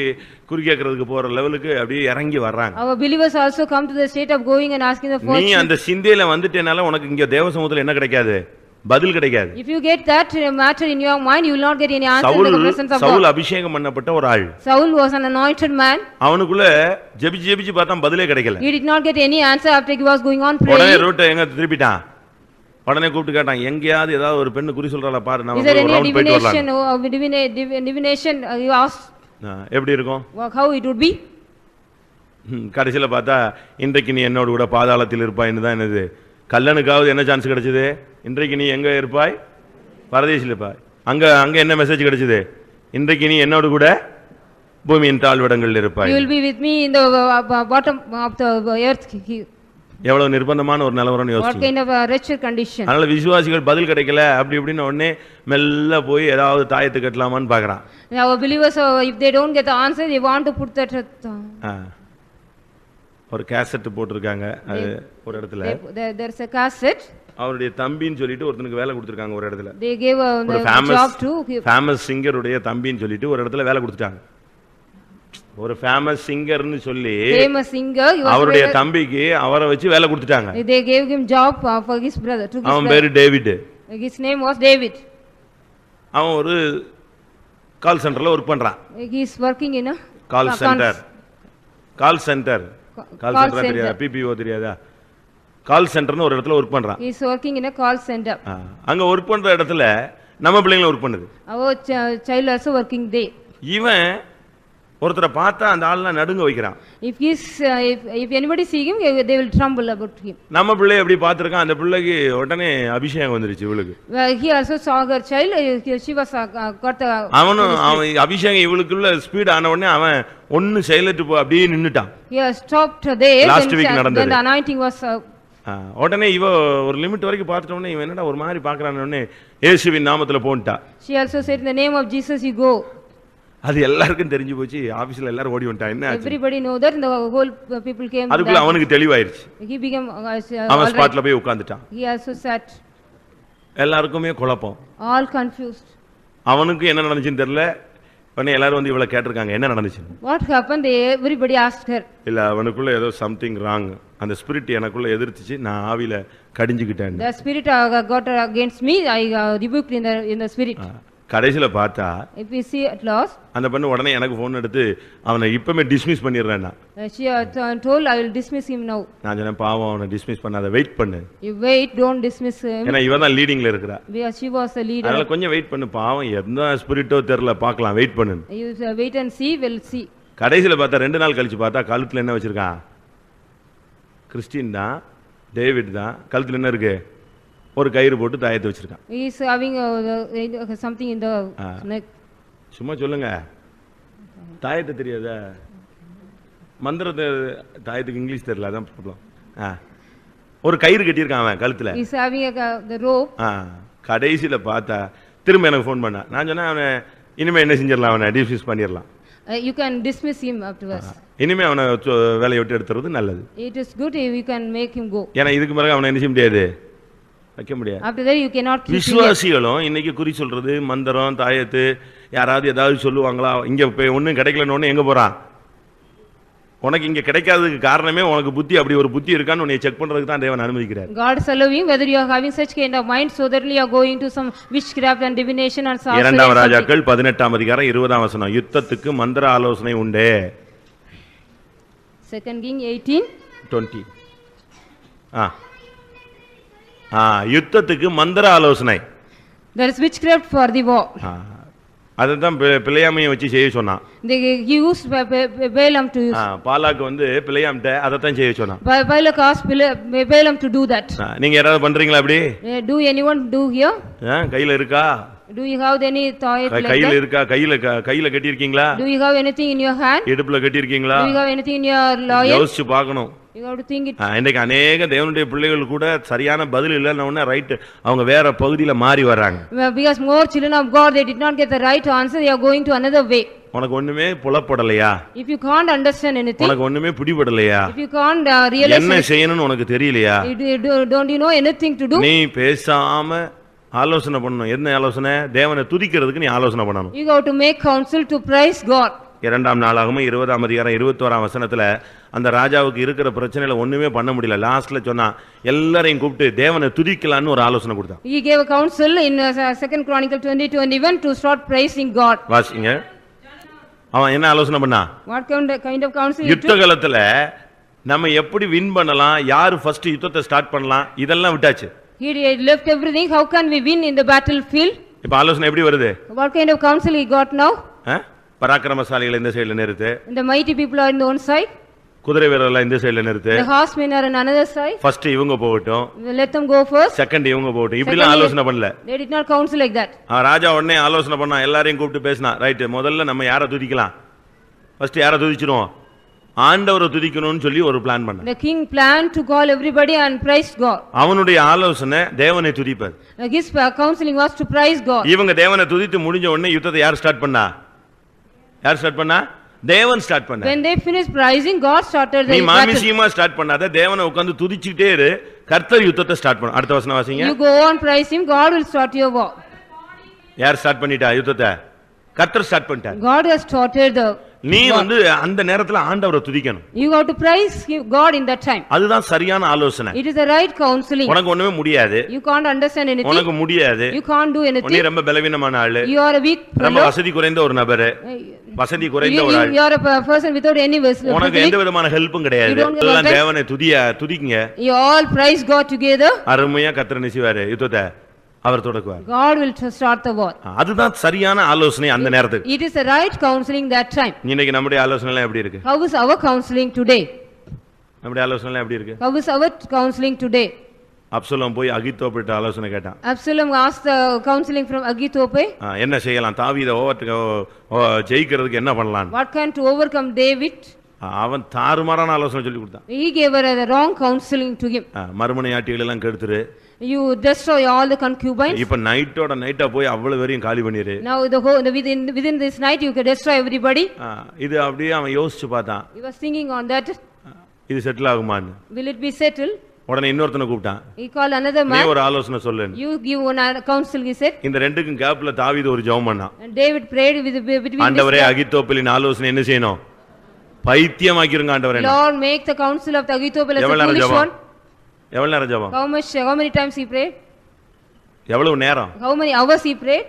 குறி கேட்கறதுக்கு போற லெவலுக்கு அப்படியே இறங்கி வர்றாங்க. Our believers also come to the state of going and asking the நீ fortune. அந்த சிந்தையில வந்துட்டேனால உனக்கு இங்க தேவசமூகத்துல என்ன கிடைக்காது? பதில் கிடைக்காது. If you get that matter in your mind, you will not get any answer in the presence of Saul God. அபிஷேகம் பண்ணப்பட்ட ஒரு ஆள். Saul was an anointed man. அவனுக்குள்ள ஜெபிச்சு ஜெபிச்சு பார்த்தா பதிலே கிடைக்கல. He did not get any answer after he was going on உடனே praying. ரோட்டை எங்க திருப்பிட்டான். உடனே கூப்பிட்டு கேட்டான், எங்கேயாவது ஏதாவது ஒரு பெண்ணு குறி சொல்றாளா பாரு, Is நாம there ஒரு any ரவுண்ட் போயிட்டு divination வரலாம். divination you asked எப்படி இருக்கும்? how it would be? கடைசியில பார்த்தா இன்றைக்கு நீ என்னோட கூட பாதாளத்தில் இருப்பாய்ன்னு தான் என்னது. கல்லனுக்காவது என்ன சான்ஸ் கிடைச்சது? இன்றைக்கு நீ எங்க இருப்பாய்? பரதேசில் இருப்பாய். அங்க அங்க என்ன மெசேஜ் கிடைச்சது? இன்றைக்கு நீ என்னோட கூட பூமியின் தாழ்விடங்களில் இருப்பாய். You will be with me in the bottom of the earth. எவ்வளவு நிர்பந்தமான ஒரு நிலவரம்னு What யோசிச்சு. kind of a wretched condition? அதனால விசுவாசிகள் பதில் கிடைக்கல அப்படி இப்படின்னு உடனே மெல்ல போய் ஏதாவது தாயத்து கட்டலாமான்னு பாக்குறான். Our believers, if they don't get the answer, they want to put that. ஒரு கேசட் போட்டிருக்காங்க அது ஒரு இடத்துல. There's a cassette. அவருடைய தம்பின்னு சொல்லிட்டு ஒருத்தனுக்கு வேலை கொடுத்திருக்காங்க ஒரு இடத்துல. They gave a ஒரு job to ஃபேமஸ் சிங்கருடைய தம்பின்னு சொல்லிட்டு ஒரு இடத்துல வேலை கொடுத்துட்டாங்க. ஒரு ஃபேமஸ் சிங்கர்னு சொல்லி famous singer. அவருடைய தம்பிக்கு அவரை வச்சு வேலை கொடுத்துட்டாங்க. They gave him job for his brother. To his அவன் brother. பேரு David. His name was David. அவன் ஒரு கால் சென்டர்ல ஒர்க் பண்றான். He is working in a call centre. Call centre. Call call centre தெரியாதா? center. பிபிஓ தெரியாதா? கால் சென்டர்னு ஒரு இடத்துல ஒர்க் பண்றான். He is working in a call center. அங்க ஒர்க் பண்ற இடத்துல நம்ம பிள்ளைங்களும் ஒர்க் பண்ணுது. Our child also working there. இவன் ஒருத்தரை பார்த்தா அந்த ஆள்லாம் நடுங்க வைக்கிறான். If anybody see him, they will tremble about him. நம்ம பிள்ளை எப்படி பார்த்திருக்கான், அந்த பிள்ளைக்கு உடனே அபிஷேகம் வந்துருச்சு இவளுக்கு. He also saw her child. She was got the. அவன் அபிஷேகம் இவளுக்குள்ள ஸ்பீட் ஆன உடனே அவன் ஒன்னு செயலற்று போ அப்படியே நின்னுட்டான். He stopped there. Last week நடந்தது. When the anointing was. உடனே இவ ஒரு லிமிட் வரைக்கும் பார்த்துட்ட உடனே இவன் என்னடா ஒரு மாதிரி பார்க்கறானே உடனே இயேசுவின் நாமத்துல போன்ட்டா. She also said, in the name of Jesus you go. அது எல்லாருக்கும் தெரிஞ்சு போச்சு. ஆபீஸ்ல எல்லாரும் ஓடி வந்துட்டான். என்ன ஆச்சு? Everybody know that, and the whole people came. அதுக்குள்ள அவனுக்கு தெளிவாயிருச்சு. He became. அவன் ஸ்பாட்ல போய் உட்கார்ந்துட்டான். He also sat. எல்லாருக்குமே குழப்பம். All confused. அவனுக்கு என்ன நடந்துச்சுன்னு தெரியல. உடனே எல்லாரும் வந்து இவளை கேட்டிருக்காங்க என்ன நடந்துச்சு. What happened? Everybody asked her. இல்ல அவனுக்குள்ள ஏதோ சம்திங் ராங். அந்த ஸ்பிரிட் எனக்குள்ள எதிர்த்துச்சு, நான் ஆவியில கடிஞ்சுக்கிட்டேன். The spirit got against me. I rebuked in the spirit. கடைசில பார்த்தா If we see at last, அந்த பொண்ணு உடனே எனக்கு போன் எடுத்து அவனை இப்பமே dismiss பண்ணிடுறேன்னா. she told, I will dismiss him now. நான் சொன்னேன் பாவம் அவனை டிஸ்மிஸ் பண்ணாத, வெயிட் பண்ணு. You wait, don't dismiss him. ஏன்னா இவன் தான் லீடிங்ல இருக்கறா. Because she was the leader. அதனால கொஞ்சம் வெயிட் பண்ணு, பாவம் எந்த ஸ்பிரிட்டோ தெரியல பார்க்கலாம், வெயிட் பண்ணு. You wait and see, we'll see. கடைசில பார்த்தா 2 நாள் கழிச்சு பார்த்தா கழுத்துல என்ன வச்சிருக்கான்? கிறிஸ்டின் தான், டேவிட் தான். கழுத்துல என்ன இருக்கு? ஒரு கயிறு போட்டு தாயத்தை வச்சிருக்கான். He is having something in the neck. சும்மா சொல்லுங்க. தாயத்தை தெரியாதா? மந்திரத்தை தாயத்துக்கு இங்கிலீஷ் தெரியல, அதான் ப்ராப்ளம். ஒரு கயிறு கட்டியிருக்கான் அவன் கழுத்துல. He is having the rope. கடைசியில பார்த்தா திரும்ப எனக்கு ஃபோன் பண்ணா. நான் சொன்னேன் அவனை இனிமே என்ன செஞ்சிடலாம், அவனை டிஸ்மிஸ் பண்ணிடலாம். You can dismiss him afterwards. இனிமே அவனை வேலையை விட்டு எடுத்துறது நல்லது. It is good if you can make him go. ஏன்னா இதுக்கு பிறகு அவனை என்ன செய்ய முடியாது, வைக்க முடியாது. After that you cannot keep him. விசுவாசிகளும் இன்னைக்கு குறி சொல்றது, மந்திரம், தாயத்து, யாராவது ஏதாவது சொல்லுவாங்களா? இங்க ஒன்னும் கிடைக்கலன்னு எங்க போறான்? உனக்கு இங்க கிடைக்காததுக்கு காரணமே உனக்கு புத்தி, அப்படி ஒரு புத்தி இருக்கான்னு உன்னை செக் பண்றதுக்கு தான் தேவன் அனுமதிக்கிறார். God is allowing whether you are having such kind of mind, so that you are going to some witchcraft and divination and sorcery. இரண்டாம் ராஜாக்கள் 18ஆம் அதிகாரம் 20ஆம் வசனம். யுத்தத்துக்கு மந்திர ஆலோசனை உண்டே. 2 Kings 18:20. யுத்தத்துக்கு மந்திர ஆலோசனை. There is witchcraft for the war. அதான் பிள்ளையாமையை வச்சு செய்ய சொன்னான். They used Balaam to use. பாலாக்கு வந்து பிள்ளையாம்ட்ட அதைத்தான் செய்ய சொன்னான். Balak asked Balaam to do that. நீங்க யாராவது பண்றீங்களா அப்படி? Do anyone do here? கையில இருக்கா? Do you have any toy like that? கையில இருக்கா? கையில கட்டி இருக்கீங்களா? Do you have anything in your hand? இடுப்புல கட்டி இருக்கீங்களா? Do you have anything in your loin? யோசிச்சு பார்க்கணும். You have to think it. இன்னைக்கு அநேக தேவனுடைய பிள்ளைகள் கூட சரியான பதில் இல்லைன்னா ரைட் அவங்க வேற பகுதியில மாறி வர்றாங்க. Because more children of God, they did not get the right answer, they are going to another way. உனக்கு ஒண்ணுமே புலப்படலையா, if you can't understand anything, உனக்கு ஒண்ணுமே பிடிபடலையா, if you can't realize என்ன செய்யணும்னு உனக்கு தெரியலையா, don't you know anything to do, நீ பேசாம ஆலோசனை பண்ணணும். என்ன ஆலோசனை? தேவனை துதிக்கிறதுக்கு நீ ஆலோசனை பண்ணணும். you have to make counsel to praise God. 2 நாளாகம 20ஆம் அதிகாரம் 21ஆம் வசனத்துல அந்த ராஜாவுக்கு இருக்கிற பிரச்சனையில ஒண்ணுமே பண்ண முடியல. லாஸ்ட்ல சொன்னா எல்லாரையும் கூப்பிட்டு தேவனை துதிக்கலாம்னு ஒரு ஆலோசனை கொடுத்தான். He gave a counsel in 2 Chronicle 20:21 to start praising God. வாசிங்க. அவன் என்ன ஆலோசனை பண்ணா? What kind of counsel he யுத்த took? காலத்துல நம்ம எப்படி வின் பண்ணலாம், யாரு ஃபர்ஸ்ட் யுத்தத்தை ஸ்டார்ட் பண்ணலாம், இதெல்லாம் விட்டாச்சு. He left everything. How can we win in the battlefield? இப்ப ஆலோசனை எப்படி வருது? What kind of counsel he got now? பராக்கிரமசாலிகளை இந்த சைடுல நிறுத்து, The mighty people are on the one side, குதிரை வீரர்கள் இந்த சைடுல நிறுத்து, the horsemen are on another side. First இவங்க போகட்டும், Let them go first. Second இவங்க போகட்டும். இப்படி எல்லாம் ஆலோசனை பண்ணல. They did not counsel like that. ராஜா உடனே ஆலோசனை பண்ணா, எல்லாரையும் கூப்பிட்டு பேசினா, ரைட் முதல்ல நம்ம யாரை துதிக்கலாம், ஃபர்ஸ்ட் யாரை துதிச்சிருவோம், ஆண்டவரை துதிக்கணும்னு சொல்லி ஒரு பிளான் பண்ண. The king planned to call everybody and praise God. அவனுடைய ஆலோசனை தேவனை துதிப்பது. His counseling was to praise God. இவங்க தேவனை துதித்து முடிஞ்ச உடனே யுத்தத்தை யார் ஸ்டார்ட் பண்ணா? யார் ஸ்டார்ட் பண்ணா? தேவன் ஸ்டார்ட் பண்ணா. When they finished praising, God started the நீ battle. மாமிசியமா ஸ்டார்ட் பண்ணாத, தேவனை உட்கார்ந்து துதிச்சிட்டே இரு, கர்த்தர் யுத்தத்தை ஸ்டார்ட் பண்ணு. அடுத்த வசனம் வாசிங்க. You go on praise him, God will start your war. யார் ஸ்டார்ட் பண்ணிட்டா யுத்தத்தை? கர்த்தர் ஸ்டார்ட் பண்ணிட்டார். God has started the நீ வந்து அந்த நேரத்துல ஆண்டவரை துதிக்கணும். You have to praise God in that time. அதுதான் சரியான ஆலோசனை. It is the right counseling. உனக்கு ஒண்ணுமே முடியாது, You can't understand anything. உனக்கு முடியாது, You can't do நீ anything. ரொம்ப பலவீனமான ஆளு, You are a weak ரொம்ப fellow. வசதி குறைந்த ஒரு நபரு, வசதி குறைந்த ஒரு ஆள், You are a person without any உனக்கு எந்த விதமான ஹெல்ப்பும் கிடையாது. You don't get எல்லாம் help. தேவனை துதிங்க. You all praise God together. அருமையா கர்த்தர் நினைச்சுவாரு, யுத்தத்தை அவர் தொடக்குவார். God will start the war. அதுதான் சரியான ஆலோசனை அந்த நேரத்துக்கு. It is the right counseling that time. இன்னைக்கு நம்முடைய ஆலோசனை எல்லாம் எப்படி இருக்கு? How is our counseling today? நம்முடைய ஆலோசனை எல்லாம் எப்படி இருக்கு? How is our counseling today? Absalom போய் அகித்தோப்பிட்ட ஆலோசனை கேட்டான். Absalom asked the counseling from Agithope. என்ன செய்யலாம், தாவீதை ஜெயிக்கிறதுக்கு என்ன பண்ணலாம்? What can to overcome David? அவன் தாறுமாறான ஆலோசனை சொல்லி கொடுத்தான். He gave her the wrong counseling to him. மறுமனையாட்டிகள் எல்லாம் கெடுத்துரு, You destroy all the concubines. இப்ப நைட்டா போய் அவ்வளவு பேரையும் காலி பண்ணிரு. Now within this night you can destroy everybody. இது அப்படியே அவன் யோசிச்சு பார்த்தான், He was thinking on that. இது செட்டில் ஆகுமான்னு. Will it be settled? உடனே இன்னொருத்தனை கூப்பிட்டான். He called another நீ man. ஒரு ஆலோசனை சொல்லு. You give one counsel, he said. இந்த ரெண்டுக்கும் கேப்ல தாவீது ஒரு ஜெபம் பண்ணான். And David prayed between ஆண்டவரே this. அகித்தோப்பிலின் ஆலோசனை என்ன செய்யணும்? பைத்தியமாக்கிருங்க ஆண்டவரே. Lord, make the counsel of the Agithophel as a foolish one. எவ்வளவு நேரம் ஜெபம்? How many times he prayed? எவ்வளவு நேரம்? How many hours he prayed?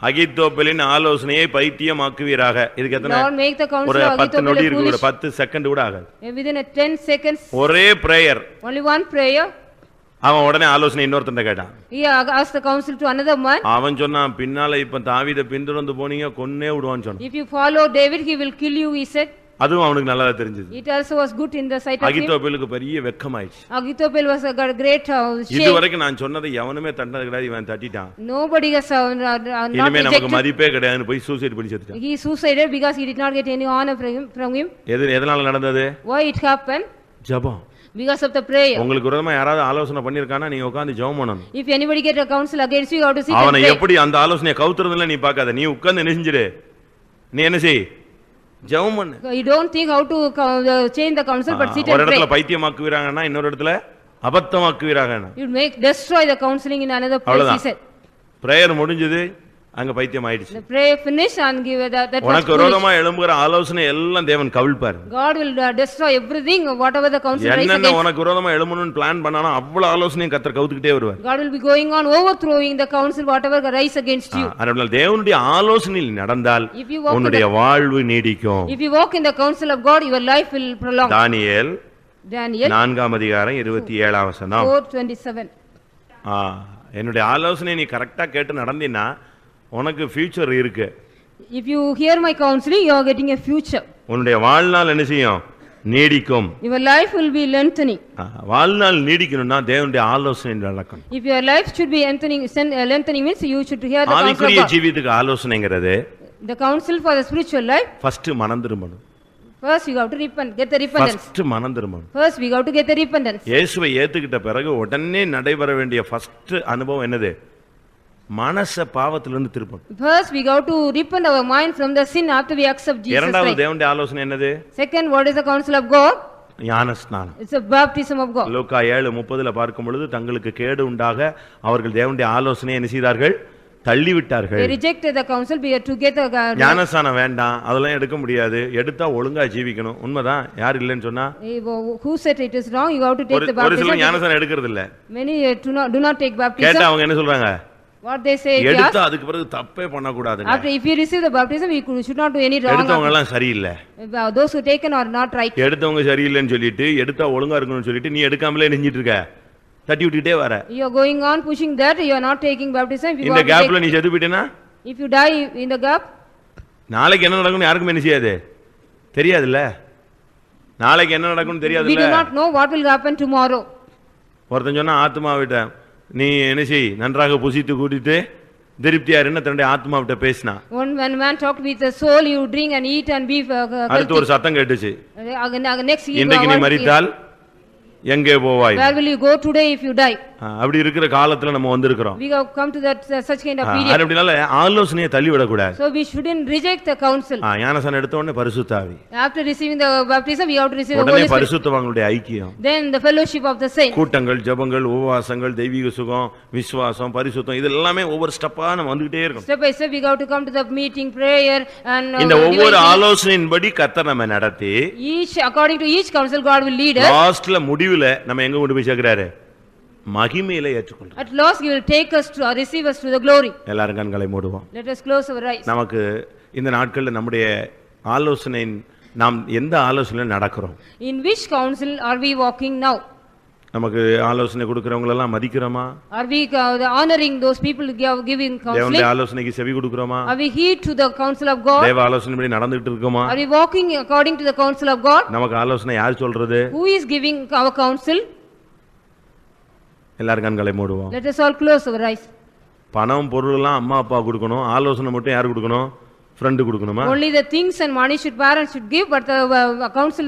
அகித்தோப்பிலின் ஆலோசனையை பைத்தியமாக்குவீராக. இதுக்கு எத்தனை? Lord, make the counsel ஒரு of 10 Agithophel நொடி as இருக்கு, ஒரு foolish. 10 செகண்ட் கூட ஆகாது. Within a 10 seconds. ஒரே பிரேயர். Only one prayer. அவன் உடனே ஆலோசனை இன்னொருத்தன் கேட்டான். He asked the counsel to another man. அவன் சொன்னான், பின்னால இப்ப தாவீதை பின்தொடர்ந்து போனீங்க கொன்னே விடுவான்னு சொன்னான். If you follow David, he will kill you, he said. அதுவும் அவனுக்கு நல்லா தெரிஞ்சது. It also was good in the sight of him. அகித்தோப்பேலுக்கு பெரிய வெட்கமாயிடுச்சு. Agithophel was a great shame. இதுவரைக்கும் நான் சொன்னதை எவனுமே தண்டது கிடையாது, இவன் தட்டிட்டான். Nobody has not இனிமே நமக்கு rejected. மதிப்பே கிடையாதுன்னு போய் சூசைட் பண்ணி செத்துட்டான். He suicided because he did not get any honor from him. எதனால நடந்தது? Why it happened? ஜெபம். Because of the prayer. உங்களுக்கு விரோதமா யாராவது ஆலோசனை பண்ணிருக்கானா நீங்க உட்கார்ந்து ஜெபம் பண்ணணும். If anybody get a counsel against you, you have to seek and அவனை pray. எப்படி அந்த ஆலோசனையை கவுத்துறதுல நீ பார்க்காத, நீ உட்கார்ந்து நெஞ்சிரு. நீ என்ன செய்? ஜெபம் பண்ணு. You don't think how to change the counsel, but sit ஒரு and இடத்துல pray. பைத்தியமாக்குவீராங்கன்னா இன்னொரு இடத்துல அபத்தமாக்குவீராங்கன்னா. You destroy the counseling in another place, he said. Prayer முடிஞ்சது, அங்க பைத்தியம் ஆயிடுச்சு. The prayer finished and give that was உனக்கு foolish. விரோதமா எழும்புகிற ஆலோசனை எல்லாம் தேவன் கவிழ்ப்பார். God will destroy everything, whatever the counsel rise என்னென்ன against. உனக்கு விரோதமா எழும்பணும்னு பிளான் பண்ணானோ அவ்வளவு ஆலோசனையும் கர்த்தர் கவுத்துக்கிட்டே வருவார். God will be going on overthrowing the counsel, whatever rise against you. அதனால தேவனுடைய ஆலோசனையில் நடந்தால் If you walk in உன்னுடைய வாழ்வு நீடிக்கும். If you walk in the counsel of God, your life will prolong. Daniel Daniel 4ஆம் அதிகாரம் 27ஆம் வசனம். 4:27. என்னுடைய ஆலோசனை நீ கரெக்டா கேட்டு நடந்தீன்னா உனக்கு ஃபியூச்சர் இருக்கு. If you hear my counseling, you are getting a future. உன்னுடைய வாழ்நாள் என்ன செய்யும்? நீடிக்கும். Your life will be lengthening. வாழ்நாள் நீடிக்கணும்னா தேவனுடைய ஆலோசனை நடக்கணும். If your life should be lengthening means you should hear the counsel of ஆவிக்குரிய God. ஜீவியத்துக்கு ஆலோசனைங்கிறது The counsel for the spiritual life. First மனம் திரும்பணும். First you have to repent, get the repentance. First மனம் திரும்பணும். First we have to get the repentance. இயேசுவை ஏத்துக்கிட்ட பிறகு உடனே நடைபெற வேண்டிய ஃபர்ஸ்ட் அனுபவம் என்னது? மனச பாவத்திலிருந்து திருப்பணும். First we got to repent our mind from the sin after we accept Jesus இரண்டாவது Christ. தேவனுடைய ஆலோசனை என்னது? Second, what is the counsel of God? ஞானஸ்நானம். It's a baptism of God. லூக்கா 7:30 பார்க்கும் பொழுது தங்களுக்கு கேடு உண்டாக அவர்கள் தேவனுடைய ஆலோசனையை என்ன செய்தார்கள்? தள்ளி விட்டார்கள். They rejected the counsel to get the ஞானஸ்நானம் வேண்டாம், அதெல்லாம் எடுக்க முடியாது, எடுத்தா ஒழுங்கா ஜீவிக்கணும். உண்மைதான், யார் இல்லைன்னு சொன்னா? Who said it is wrong? You have to take the baptism. ஒரு சிலர் ஞானஸ்நானம் எடுக்கிறது இல்ல. Many do not take baptism. கேட்டா அவங்க என்ன சொல்றாங்க? What they say? எடுத்தா அதுக்கு பிறகு தப்பே பண்ண கூடாதுங்க. After if you receive the baptism, you should not do any wrong. எடுத்தவங்க எல்லாம் சரியில்லை. Those who taken are not right. எடுத்தவங்க சரியில்லைன்னு சொல்லிட்டு எடுத்தா ஒழுங்கா இருக்கணும்னு சொல்லிட்டு நீ எடுக்காமலே நெஞ்சிட்டு இருக்க. தட்டி விட்டுட்டே வர. You are going on pushing that, you are not taking baptism. இந்த கேப்ல நீ செத்து போயிட்டேனா? If you die in the gap, நாளைக்கு என்ன நடக்கும்னு யாருக்கும் என்ன செய்யாது? தெரியாதுல்ல. நாளைக்கு என்ன நடக்கும்னு தெரியாதுல்ல. we do not know what will happen tomorrow. ஒருத்தன் சொன்னா ஆத்மா விட்ட நீ என்ன செய், நன்றாக புசித்து கூட்டிட்டு திருப்தியா இருன்னு தன்னுடைய ஆத்மா விட்ட பேசினா. When man talked with the soul, you drink and eat and be அடுத்து ஒரு சத்தம் கேட்டுச்சு. next இன்றைக்கு நீ மரித்தால் எங்கே போவாய்? Where will you go today if you die? அப்படி இருக்கிற காலத்துல நம்ம வந்திருக்கிறோம். We have come to that such kind of period. அப்படினால ஆலோசனையை தள்ளி விட கூடாது. So we shouldn't reject the counsel. ஞானஸ்நானம் எடுத்த உடனே பரிசுத்த ஆவி. After receiving the baptism, we have to receive the Holy உடனே Spirit. பரிசுத்தவான்களுடைய ஐக்கியம். Then the fellowship of the saints. கூட்டங்கள், ஜெபங்கள், உபவாசங்கள், தெய்வீக சுகம், விசுவாசம், பரிசுத்தம் இது எல்லாமே ஒவ்வொரு ஸ்டெப்பா நம்ம வந்துட்டே இருக்கோம். Step by step we have to come to the meeting, prayer and இந்த ஒவ்வொரு ஆலோசனையின்படி கர்த்தர் நம்ம நடத்தி each according to each counsel God will lead us. லாஸ்ட்ல முடிவுல நம்ம எங்க கொண்டு போய் சேர்க்கறாரு? மகிமையில ஏற்றுக்கொள்றார். At last he will take us to receive us to the glory. எல்லாரும் கண்களை மூடுவோம். Let us close our eyes. நமக்கு இந்த நாட்கள்ல நம்முடைய ஆலோசனை நாம் எந்த ஆலோசனையில நடக்கிறோம்? In which counsel are we walking now? நமக்கு ஆலோசனை கொடுக்கறவங்க எல்லாம் மதிக்கிறோமா? Are we honoring those people who are giving counseling? தேவனுடைய ஆலோசனைக்கு செவி கொடுக்கறோமா? Are we heed to the counsel of God? தேவ ஆலோசனைப்படி நடந்துட்டு இருக்கோமா? Are we walking according to the counsel of God? நமக்கு ஆலோசனை யார் சொல்றது? Who is giving our counsel? எல்லாரும் கண்களை மூடுவோம். Let us all close our eyes. பணம் பொருள் எல்லாம் அம்மா அப்பா கொடுக்கணும், ஆலோசனை மட்டும் யார் கொடுக்கணும்? ஃப்ரெண்ட் கொடுக்கணுமா? Only the things and money should parents should give, but the counsel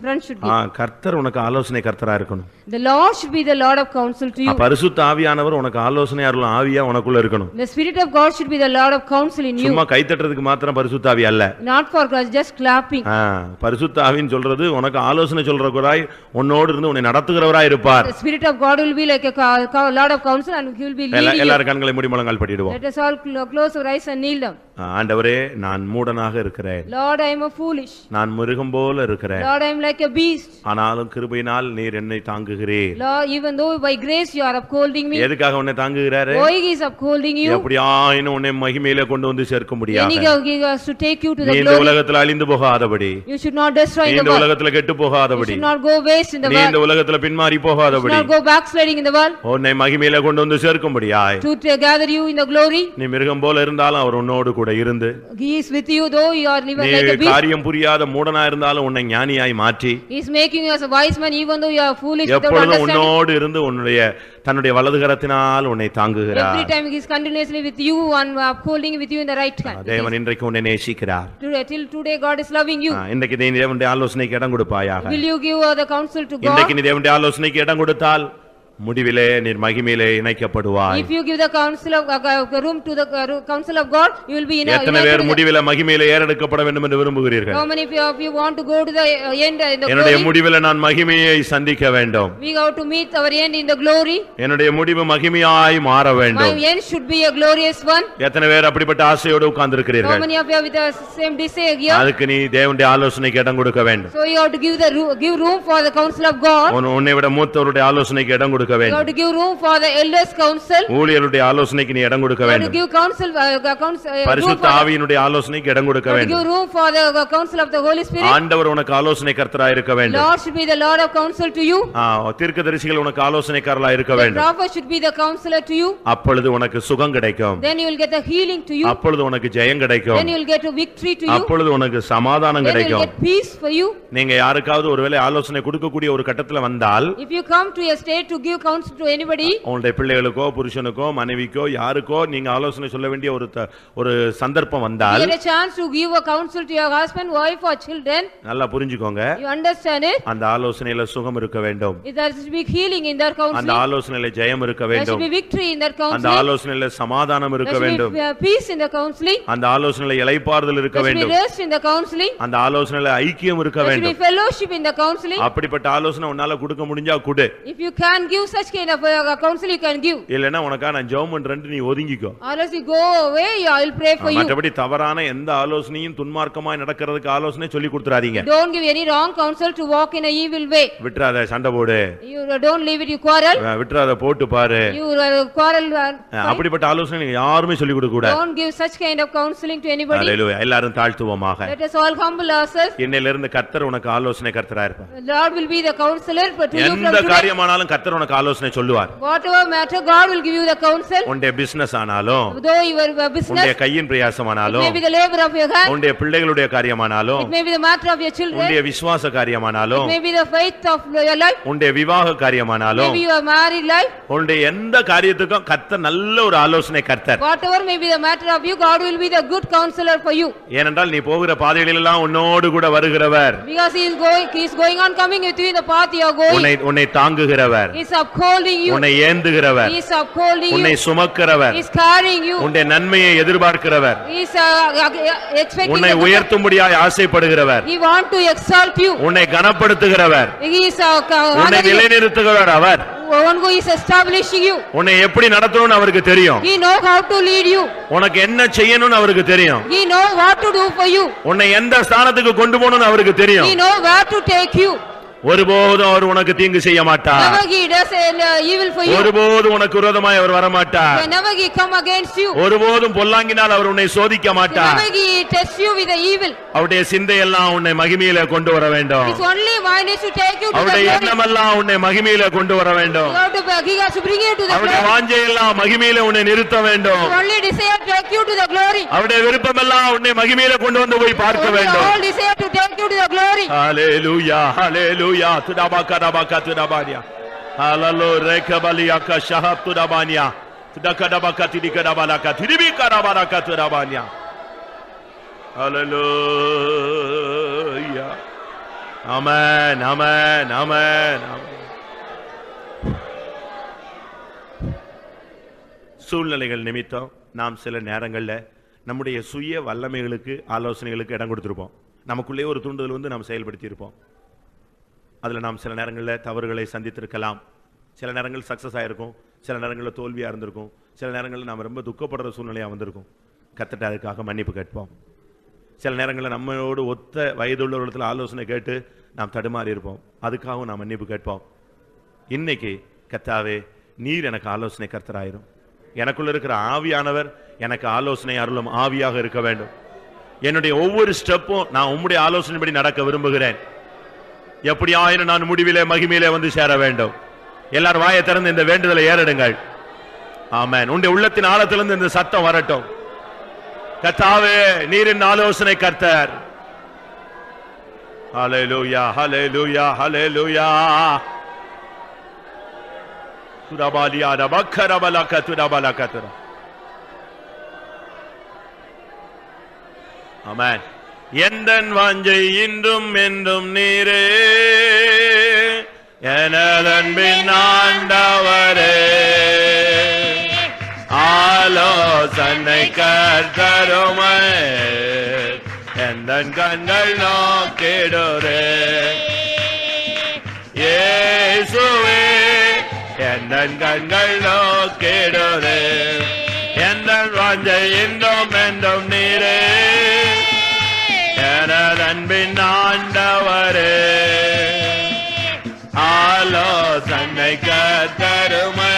friends should give. கர்த்தர் உனக்கு ஆலோசனை கர்த்தரா இருக்கணும். The Lord should be the Lord of counsel to you. பரிசுத்த ஆவியானவர் உனக்கு ஆலோசனை அருளும் ஆவியா உனக்குள்ள இருக்கணும். The Spirit of God should be the Lord of counsel in you. சும்மா கை தட்டுறதுக்கு மாத்திரம் பரிசுத்த ஆவி அல்ல. Not for just clapping. பரிசுத்த ஆவின்னு சொல்றது உனக்கு ஆலோசனை சொல்றவராய் உன்னோடு இருந்து உன்னை நடத்துகிறவராய் இருப்பார். The Spirit of God will be like a Lord of counsel and he will be leading you. எல்லாரும் கண்களை மூடி முழங்கால் படிடுவோம். Let us all close our eyes and kneel down. ஆண்டவரே, நான் மூடனாக இருக்கிறேன். Lord, I am a foolish. நான் மிருகம் போல இருக்கிறேன். Lord, I am like a beast. ஆனாலும் கிருபையினால் நீர் என்னை தாங்குகிறீர். Lord, even though by grace you are upholding me. எதுக்காக உன்னை தாங்குகிறாரு? Why he is upholding you? எப்படியாயினும் உன்னை மகிமையிலே கொண்டு வந்து சேர்க்க முடியாது. He has to take you to the நீ இந்த உலகத்துல அழிந்து போகாதபடி. You should not destroy in the world. நீ இந்த உலகத்துல கெட்டு போகாதபடி. You should not go waste in the world. நீ இந்த உலகத்துல பின்மாறி போகாதபடி. You should not go backsliding in the world. உன்னை மகிமையிலே கொண்டு வந்து சேர்க்கும்படியாய். To gather you in the glory. நீ மிருகம் போல இருந்தாலும் அவர் உன்னோடு கூட இருந்து. He is with you though you are living like a beast. காரியம் புரியாத மூடனா இருந்தாலும் உன்னை ஞானியாய் மாற்றி. He is making you as a wise man even though you are foolish without understanding. எப்பொழுதும் உன்னோடு இருந்து உன்னுடைய தன்னுடைய வலதுகரத்தினால் உன்னை தாங்குகிறார். Every time he is continuously with you and upholding with you in the right hand. தேவன் இன்றைக்கு உன்னை நேசிக்கிறார். Till today God is loving you. இன்றைக்கு நீ தேவனுடைய ஆலோசனைக்கு இடம் கொடுப்பாயாக. Will you give the counsel to God? இன்றைக்கு நீ தேவனுடைய ஆலோசனைக்கு இடம் கொடுத்தால் முடிவிலே நீர் மகிமையிலே இணைக்கப்படுவாய். If you give the counsel of room to the counsel of God, you will be in a எத்தனை பேர் முடிவிலே மகிமையிலே ஏறெடுக்கப்பட வேண்டும் என்று விரும்புகிறீர்கள்? How many of you want to go to the end in the glory? என்னுடைய முடிவிலே நான் மகிமையை சந்திக்க வேண்டும். We have to meet our end in the glory. என்னுடைய முடிவு மகிமையாய் மாற வேண்டும். My end should be a glorious one. எத்தனை பேர் அப்படிப்பட்ட ஆசையோடு உட்கார்ந்திருக்கிறீர்கள்? How many of you have the same desire here? அதுக்கு நீ தேவனுடைய ஆலோசனைக்கு இடம் கொடுக்க வேண்டும். So you have to give room for the counsel of God. உன்னை விட மூத்தவருடைய ஆலோசனைக்கு இடம் கொடுக்க வேண்டும். You have to give room for the elders counsel. ஊழியருடைய ஆலோசனைக்கு நீ இடம் கொடுக்க வேண்டும். You have to give counsel பரிசுத்த ஆவியினுடைய ஆலோசனைக்கு இடம் கொடுக்க வேண்டும். Give room for the counsel of the Holy Spirit. ஆண்டவர் உனக்கு ஆலோசனை கர்த்தராய் இருக்க வேண்டும். Lord should be the Lord of counsel to you. தீர்க்கதரிசிகள் உனக்கு ஆலோசனைக்காரராய் இருக்க வேண்டும். The prophet should be the counselor to you. அப்பொழுது உனக்கு சுகம் கிடைக்கும். Then you will get the healing to you. அப்பொழுது உனக்கு ஜெயம் கிடைக்கும். Then you will get a victory to you. அப்பொழுது உனக்கு சமாதானம் கிடைக்கும். Then you will get peace for you. நீங்க யாருக்காவது ஒருவேளை ஆலோசனை கொடுக்க கூடிய ஒரு கட்டத்துல வந்தால், if you come to a state to give give counsel to anybody. உங்களுடைய பிள்ளைகளுக்கோ புருஷனுக்கோ மனைவிக்கோ யாருக்கோ நீங்க ஆலோசனை சொல்ல வேண்டிய ஒரு சந்தர்ப்பம் வந்தால், You get a chance to give a counsel to your husband, wife or children. நல்லா புரிஞ்சுக்கோங்க. You understand it? அந்த ஆலோசனையில சுகம் இருக்க வேண்டும். There should be healing in their counseling. அந்த ஆலோசனையில ஜெயம் இருக்க There should வேண்டும். be victory in their அந்த counseling. ஆலோசனையில சமாதானம் இருக்க There வேண்டும். should be peace in the counseling. அந்த ஆலோசனையில இளைப்பாறுதல் இருக்க There should be வேண்டும். rest in the counseling. அந்த ஆலோசனையில ஐக்கியம் இருக்க There should be வேண்டும். fellowship in the counseling. அப்படிப்பட்ட ஆலோசனை உன்னால கொடுக்க முடிஞ்சா கொடு. If you can give such kind of counsel, you can give. இல்லன்னா உனக்கா நான் ஜெபம் பண்றேன்னு நீ ஒதுங்கிக்கோ. Unless you go away, I will pray for you. மற்றபடி தவறான எந்த ஆலோசனையும் துன்மார்க்கமாய் நடக்கிறதுக்கு ஆலோசனை சொல்லி கொடுத்துறாதீங்க. Don't give any wrong counsel to walk in a evil way. விட்டுறாத, சண்டை போடு. You don't leave it, you quarrel. விட்டுறாத, போட்டு பாரு. You quarrel. அப்படிப்பட்ட ஆலோசனை நீங்க யாருமே சொல்லி கொடுக்க கூடாது. Don't give such kind of counseling to anybody. ஹalleluya. எல்லாரும் தாழ்த்துவோமாக. Let us all humble ourselves. இன்னையிலிருந்து கர்த்தர் உனக்கு ஆலோசனை கர்த்தரா இருப்பார். The Lord will be the counselor to you from எந்த today. காரியமானாலும் கர்த்தர் உனக்கு ஆலோசனை சொல்லுவார். Whatever matter, God will give you the counsel. உன்னுடைய பிசினஸ் ஆனாலும், Though your business, உன்னுடைய கையின் it பிரயாசமானாலும், may be the labor of your hand, உன்னுடைய பிள்ளைகளுடைய காரியமானாலும், it may be the matter of your children, உன்னுடைய விசுவாச it காரியமானாலும், may be the faith of your life, உன்னுடைய விவாக it காரியமானாலும், may be your married life. உன்னுடைய எந்த காரியத்துக்கும் கர்த்தர் நல்ல ஒரு ஆலோசனை கர்த்தர். Whatever may be the matter of you, God will be the good counselor for you. ஏனென்றால் நீ போகிற பாதைகளிலெல்லாம் உன்னோடு கூட வருகிறவர். Because he is going on coming with you in the path you are going. உன்னை தாங்குகிறவர், He is upholding you. உன்னை ஏந்துகிறவர், He is upholding உன்னை you. சுமக்கிறவர், He is carrying you. உன்னுடைய நன்மையை எதிர்பார்க்கிறவர், He is expecting உன்னை the good. உயர்த்தும்படியாய் ஆசைப்படுகிறவர், He want to exalt you. உன்னை கனப்படுத்துகிறவர், He is உன்னை honoring you. நிலைநிறுத்துகிறவர் our. One who is establishing you. உன்னை எப்படி நடத்தணும்னு அவருக்கு தெரியும். He know how to lead you. உனக்கு என்ன செய்யணும்னு அவருக்கு தெரியும். He know what to do for you. உன்னை எந்த ஸ்தானத்துக்கு கொண்டு போகணும்னு அவருக்கு தெரியும். He know where to take you. ஒருபோதும் அவர் உனக்கு தீங்கு செய்ய மாட்டார். Never he does evil for you. ஒருபோதும் உனக்கு விரோதமாய் அவர் வர மாட்டார். Whenever he come against you. ஒருபோதும் பொல்லாங்கினால் அவர் உன்னை சோதிக்க மாட்டார். Whenever he tests you with the evil. அவருடைய சிந்தையெல்லாம் உன்னை மகிமையிலே கொண்டு வர வேண்டும். His only mind is to take you to the அவருடைய glory. எண்ணமெல்லாம் உன்னை மகிமையிலே கொண்டு வர வேண்டும். He has to bring you to the அவருடைய glory. வாஞ்சையெல்லாம் மகிமையிலே உன்னை நிறுத்த வேண்டும். His only desire to take you to the glory. அவருடைய விருப்பமெல்லாம் உன்னை மகிமையிலே கொண்டு வந்து போய் பார்க்க வேண்டும். All desire to take you to the glory. Hallelujah hallelujah tudabaka tudabania hallelujah rekabalia kashahab tudabania tudakadabaka tidikadabalaka tidibikadabalaka tudabania hallelujah amen amen amen சூழ்நிலைகள் நிமித்தம் நாம் சில நேரங்கள்ல நம்முடைய சுய வல்லமைகளுக்கு ஆலோசனைகளுக்கு இடம் கொடுத்திருப்போம். நமக்குள்ளே ஒரு தூண்டுதல் வந்து நாம் செயல்படுத்தி இருப்போம். அதில் நாம் சில நேரங்களில் தவறுகளை சந்தித்திருக்கலாம். சில நேரங்கள் சக்ஸஸ் ஆகிருக்கும், சில நேரங்களில் தோல்வியாக இருந்திருக்கும், சில நேரங்களில் நாம் ரொம்ப துக்கப்படுற சூழ்நிலையாக வந்திருக்கும். கர்த்தர்ட்ட அதுக்காக மன்னிப்பு கேட்போம். சில நேரங்களில் நம்மளோடு ஒத்த வயதுள்ளவர்களிடத்தில் ஆலோசனை கேட்டு நாம் தடுமாறி இருப்போம். அதுக்காகவும் நாம் மன்னிப்பு கேட்போம். இன்னைக்கு கர்த்தாவே நீர் எனக்கு ஆலோசனை கர்த்தராயிரும். எனக்குள்ள இருக்கிற ஆவியானவர் எனக்கு ஆலோசனை அருளும் ஆவியாக இருக்க வேண்டும். என்னுடைய ஒவ்வொரு ஸ்டெப்பும் நான் உம்முடைய ஆலோசனைப்படி நடக்க விரும்புகிறேன். எப்படி ஆயினும் நான் முடிவிலே மகிமையிலே வந்து சேர வேண்டும். எல்லாரும் வாயை திறந்து இந்த வேண்டுதலை ஏறெடுங்கள். ஆமென். உன்னுடைய உள்ளத்தின் ஆழத்திலிருந்து இந்த சத்தம் வரட்டும். கர்த்தாவே நீரின் ஆலோசனை கர்த்தர். ஹalleluya ஹalleluya ஹalleluya துரபாலியா ரபக்கரபலக துரபலகதுர. ஆமென். எந்தன் வாஞ்சை இன்றும் என்றும் நீரே எனதன்பின் ஆண்டவரே ஆலோசனை கர்த்தருமே எந்தன் கண்கள் நோக்கிடுரே இயேசுவே எந்தன் கண்கள் நோக்கிடுரே எந்தன் வாஞ்சை இன்றும் என்றும் நீரே எனதன்பின் ஆண்டவரே ஆலோசனை கர்த்தருமே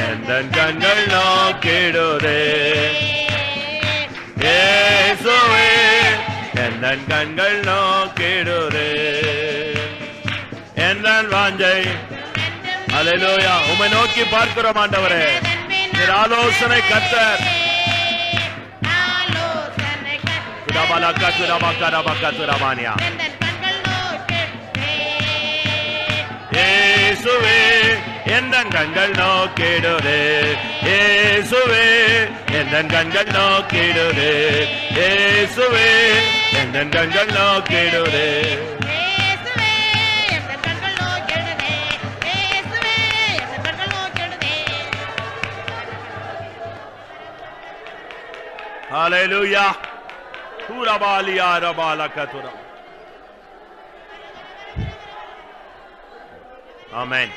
எந்தன் கண்கள் நோக்கிடுரே இயேசுவே எந்தன் கண்கள் நோக்கிடுரே எந்தன் வாஞ்சை. ஹல்லேலூயா. உம்மை நோக்கி பார்க்கிறோம் ஆண்டவரே. நீர் ஆலோசனை கர்த்தர். துரபலக துரபகரபக துரபானியா இயேசு எந்தன் கண்கள் நோக்கிடுதே இயேசுவே, எந்தன் கண்கள் நோக்கிடுதே இயேசுவே, எந்தன் கண்கள் நோக்கிடுதே. ஹல்லேலூயா. துரபாலியா ரபாலகதுர. ஆமென்.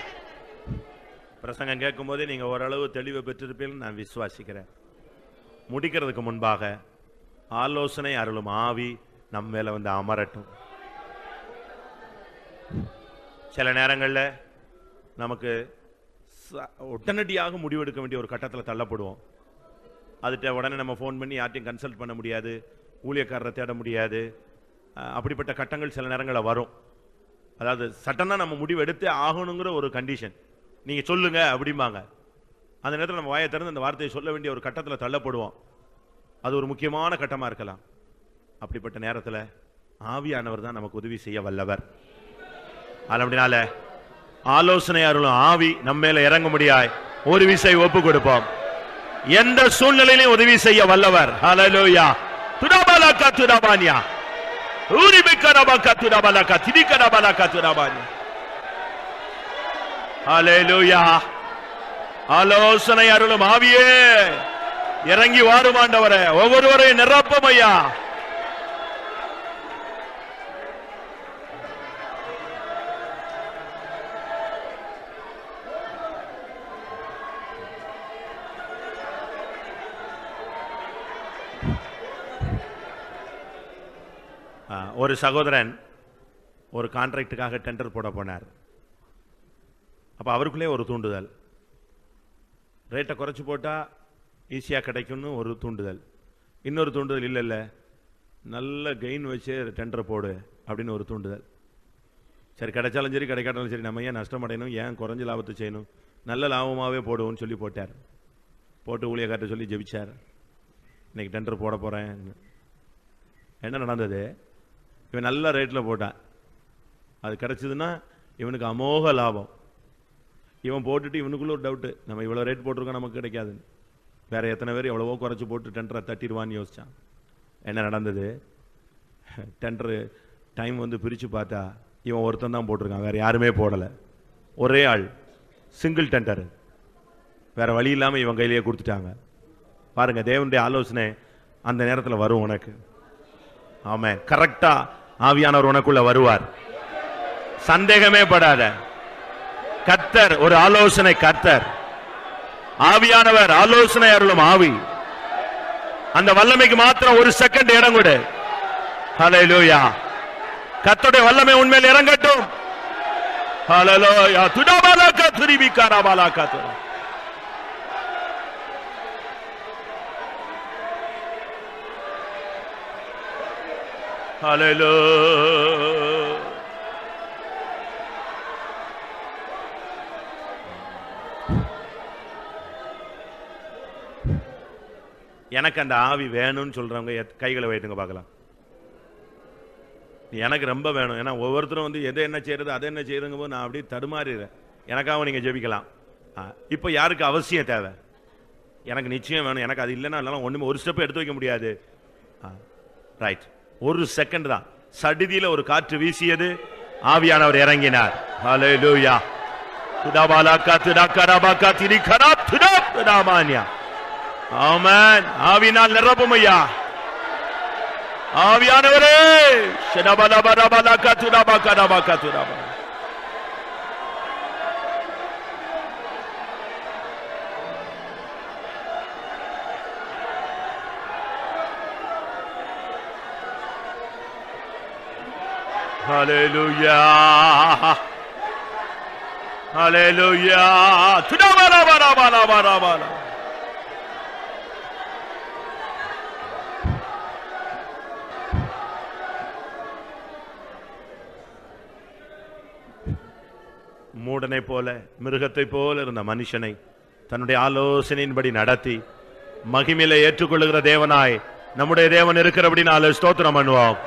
பிரசங்கம் கேட்கும்போது நீங்க ஓரளவு தெளிவை பெற்றிருப்பீர்கள் நான் விசுவாசிக்கிறேன். முடிக்கிறதுக்கு முன்பாக ஆலோசனை அருளும் ஆவி நம்ம மேல வந்து அமரட்டும். சில நேரங்களில் நமக்கு உடனடியாக முடிவெடுக்க வேண்டிய ஒரு கட்டத்தில் தள்ளப்படுவோம். அதுட்ட உடனே நம்ம ஃபோன் பண்ணி யார்ட்டையும் கன்சல்ட் பண்ண முடியாது, ஊழியக்காரரை தேட முடியாது. அப்படிப்பட்ட கட்டங்கள் சில நேரங்களில் வரும். அதாவது சட்டனா நம்ம முடிவு எடுத்தே ஆகணுங்கிற ஒரு கண்டிஷன். நீங்க சொல்லுங்க அப்படிம்பாங்க. அந்த நேரத்தில் நம்ம வாயை திறந்து அந்த வார்த்தையை சொல்ல வேண்டிய ஒரு கட்டத்தில் தள்ளப்படுவோம். அது ஒரு முக்கியமான கட்டமாக இருக்கலாம். அப்படிப்பட்ட நேரத்தில் ஆவியானவர் தான் நமக்கு உதவி செய்ய வல்லவர். அப்படினால ஆலோசனை அருளும் ஆவி நம்ம மேல இறங்க முடியாய் ஒரு விசை ஒப்பு கொடுப்போம். எந்த சூழ்நிலையிலும் உதவி செய்ய வல்லவர். ஹல்லேலூயா. துரபாலகா துரபானியா ஊரிபிகரபகா துரபாலகா திரிகரபாலகா துரபானியா. ஹல்லேலூயா. ஆலோசனை அருளும் ஆவியே இறங்கி வாரும் ஆண்டவரே, ஒவ்வொருவரையும் நிரப்பும் ஐயா. ஒரு சகோதரன் ஒரு கான்ட்ராக்டுக்காக டெண்டர் போட போனார். அப்போ அவருக்குள்ளே ஒரு தூண்டுதல், ரேட்டை குறைச்சி போட்டால் ஈஸியாக கிடைக்கும்னு ஒரு தூண்டுதல். இன்னொரு தூண்டுதல் இல்லை இல்லை நல்ல கெயின் வச்சு டெண்டர் போடு அப்படின்னு ஒரு தூண்டுதல். சரி கிடைச்சாலும் சரி கிடைக்காட்டாலும் சரி நம்ம ஏன் நஷ்டம் அடையணும், ஏன் குறைஞ்ச லாபத்தை செய்யணும், நல்ல லாபமாகவே போடுவோம்னு சொல்லி போட்டார். போட்டு ஊழியக்கார்ட்ட சொல்லி ஜெபிச்சார், இன்னைக்கு டெண்டர் போட போகிறேன். என்ன நடந்தது? இவன் நல்ல ரேட்டில் போட்டான். அது கிடைச்சதுன்னா இவனுக்கு அமோக லாபம். இவன் போட்டுட்டு இவனுக்குள்ள ஒரு டவுட்டு, நம்ம இவ்வளோ ரேட் போட்டிருக்கோம் நமக்கு கிடைக்காதுன்னு. வேற எத்தனை பேர் எவ்வளவோ குறைச்சி போட்டு டெண்டரை தட்டிடுவான்னு யோசிச்சான். என்ன நடந்தது? டெண்டரு டைம் வந்து பிரித்து பார்த்தா இவன் ஒருத்தன் தான் போட்டிருக்கான், வேற யாருமே போடலை. ஒரே ஆள், சிங்கிள் டெண்டர். வேற வழி இல்லாமல் இவன் கையிலேயே கொடுத்துட்டாங்க. பாருங்க, தேவனுடைய ஆலோசனை அந்த நேரத்தில் வரும் உனக்கு. ஆமென். கரெக்டா ஆவியானவர் உனக்குள்ள வருவார், சந்தேகமே படாத. கர்த்தர் ஒரு ஆலோசனை கர்த்தர், ஆவியானவர் ஆலோசனை அருளும் ஆவி. அந்த வல்லமைக்கு மாத்திரம் ஒரு செகண்ட் இடம் கொடு. ஹல்லேலூயா. கர்த்தருடைய வல்லமை உண்மையில் இறங்கட்டும். ஹல்லேலூயா. துடாபாலகா துரிபிகாராபாலகா துரா. ஹல்லேலூயா. எனக்கு அந்த ஆவி வேணும்னு சொல்றவங்க கைகளை வைத்துங்க பார்க்கலாம். எனக்கு ரொம்ப வேணும். ஏன்னா ஒவ்வொருத்தரும் வந்து எதை என்ன செய்யறது அதை என்ன செய்யறதுங்க போது நான் அப்படியே தடுமாறுறேன். எனக்காக நீங்க ஜெபிக்கலாம். இப்போ யாருக்கு அவசியம் தேவை? எனக்கு நிச்சயம் வேணும். எனக்கு அது இல்லைன்னா ஒண்ணுமே ஒரு ஸ்டெப் எடுத்து வைக்க முடியாது. ரைட், ஒரு செகண்ட் தான். சடிதியில ஒரு காற்று வீசியது, ஆவியானவர் இறங்கினார். ஹல்லேலூயா. துடாபாலகா துடாகரபகா திரிகரப் துடாப் துடாமானியா. ஆமென். ஆவியினால் நிரப்பும் ஐயா. ஆவியானவரே ஷடபலபலபலகா துடாபகரபகா துடாபா. ஹல்லேலூயா. ஹல்லேலூயா. துடாபலபலபலபலபல. மூடனை போல மிருகத்தை போல இருந்த மனுஷனை தன்னுடைய ஆலோசனையின்படி நடத்தி மகிமையிலே ஏற்றுக்கொள்ளுகிற தேவனாய் நம்முடைய தேவன் இருக்கிறபடினால ஸ்தோத்திரம் பண்ணுவோம்.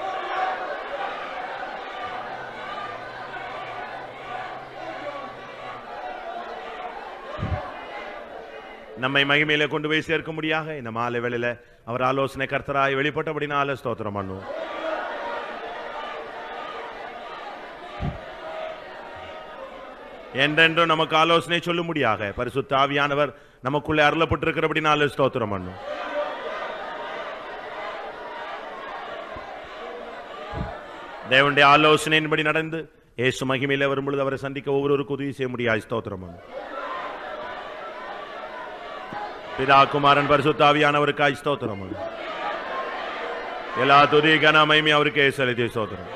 நம்மை மகிமையில கொண்டு போய் சேர்க்க முடியாக இந்த மாலை வேளையில அவர் ஆலோசனை கர்த்தராய் வெளிப்பட்டபடினால ஸ்தோத்திரம் பண்ணுவோம். என்றென்றும் நமக்கு ஆலோசனை சொல்ல முடியாக பரிசுத்த ஆவியானவர் நமக்குள்ளே அருளப்பட்டிருக்கிறபடினால ஸ்தோத்திரம் பண்ணுவோம். தேவனுடைய ஆலோசனையின்படி நடந்து இயேசு மகிமையில வரும் பொழுது அவரை சந்திக்க ஒவ்வொருவருக்கும் உதவி செய்ய முடியாது. ஸ்தோத்திரம் பண்ணுவோம். பிதா குமாரன் பரிசுத்த ஆவியானவருக்காய் ஸ்தோத்திரம். எல்லா துதி கன மகிமை அவருக்கே செலுத்தி ஸ்தோத்திரம்.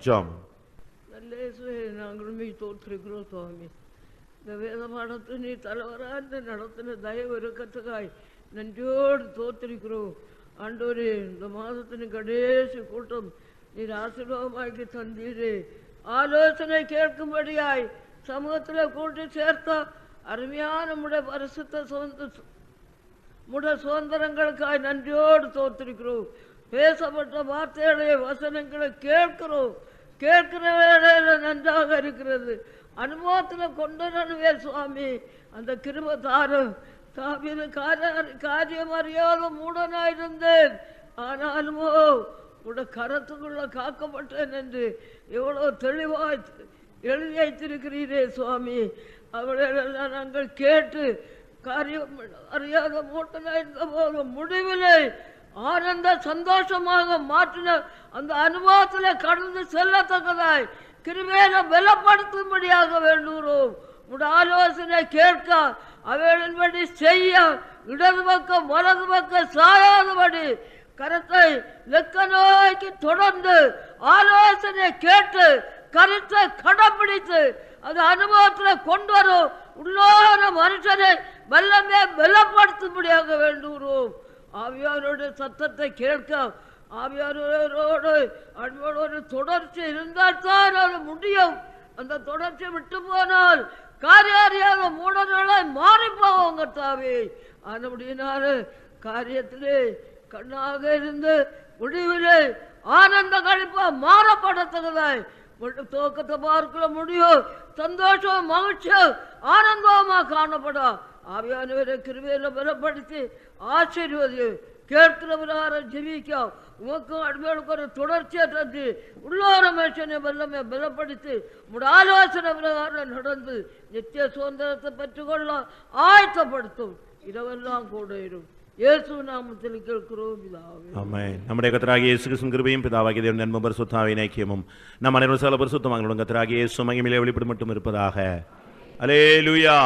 ஜெபம். நல்ல இயேசுவே, நாங்கள் உம்மை ஸ்தோத்திரிக்கிறோம் சுவாமி. இந்த வேத பாடத்தை நீ தலைவராக நடத்தின தயவு இரக்கத்துக்காய் நன்றியோடு ஸ்தோத்திரிக்கிறோம். ஆண்டவரே, இந்த மாதத்தின் கடைசி கூட்டம் நீர் ஆசீர்வாதமாக்கி தந்தீரே. ஆலோசனை கேட்கும்படியாய் சமூகத்தில் கூட்டி சேர்த்த அருமையான நம்முடைய பரிசுத்த சுதந்திரங்களுக்காய் நன்றியோடு தோற்றிருக்கிறோம். பேசப்பட்ட வார்த்தைகளை வசனங்களை கேட்கிறோம். கேட்கிற வேளையில நன்றாக இருக்கிறது. அனுபவத்தில் கொண்டனவே சுவாமி, அந்த கிருபை தாரும். தாவீது காரியம் அறியாத மூடனாயிருந்தேன், ஆனாலுமோ உடைய கரத்துக்குள்ள காக்கப்பட்டேன் என்று எவ்வளவு தெளிவாய் எழுதி வைத்திருக்கிறீரே சுவாமி. அவர்களெல்லாம் நாங்கள் கேட்டு காரியம் அறியாத மூட்டனாயிருந்த போது முடிவிலே ஆனந்த சந்தோஷமாக மாற்றின அந்த அனுபவத்தில் கடந்து செல்லத்தக்கதாய் கிருபையில பலப்படுத்தும்படியாக வேண்டுகிறோம். உடைய ஆலோசனை கேட்க அவைகளின்படி செய்ய இடது பக்கம் வலது பக்கம் சாயாதபடி கருத்தை லெக்க நோக்கி தொடர்ந்து ஆலோசனை கேட்டு கருத்தை கடைப்பிடித்து அது அனுபவத்தில் கொண்டு வரும் உள்ளான மனுஷனை வல்லமே பலப்படுத்தும்படியாக வேண்டுகிறோம். ஆவியாரோட சத்தத்தை கேட்க ஆவியாரோடு அன்போடு தொடர்ச்சி இருந்தால் தான் அது முடியும். அந்த தொடர்ச்சி விட்டு போனால் காரியாரியாக மூடர்களை மாறி போவாங்க தாவே. அப்படினால காரியத்திலே கண்ணாக இருந்து முடிவிலே ஆனந்த கழிப்பா மாறப்படத்தக்கதாய் துவக்கத்தை பார்க்கிற முடியும். சந்தோஷம் மகிழ்ச்சியும் ஆனந்தமா காணப்படும். ஆவியானவரை கிருபையில பலப்படுத்தி ஆசீர்வதி கேட்கிறவராக ஜெபிக்க உமக்கும் அடிமைகளுக்கு ஒரு தொடர்ச்சியை தந்து உள்ளார மனுஷனை வல்லமை பலப்படுத்தி உடைய ஆலோசனை பிரகாரம் நடந்து நித்திய சுதந்திரத்தை பெற்றுக்கொள்ள ஆயத்தப்படுத்தும். இரவெல்லாம் கூட இரும். இயேசு நாமத்தில் கேட்கிறோம் பிதாவே. ஆமென். நம்முடைய கர்த்தராகிய இயேசு கிறிஸ்துவின் கிருபையும் பிதாவாகிய தேவனின் அன்பும் பரிசுத்த ஆவியின் ஐக்கியமும் நம் அனைவரும் சகல பரிசுத்தவான்களுடன் கர்த்தராகிய இயேசு மகிமையிலே வெளிப்படும் மட்டும் இருப்பதாக. அல்லேலூயா.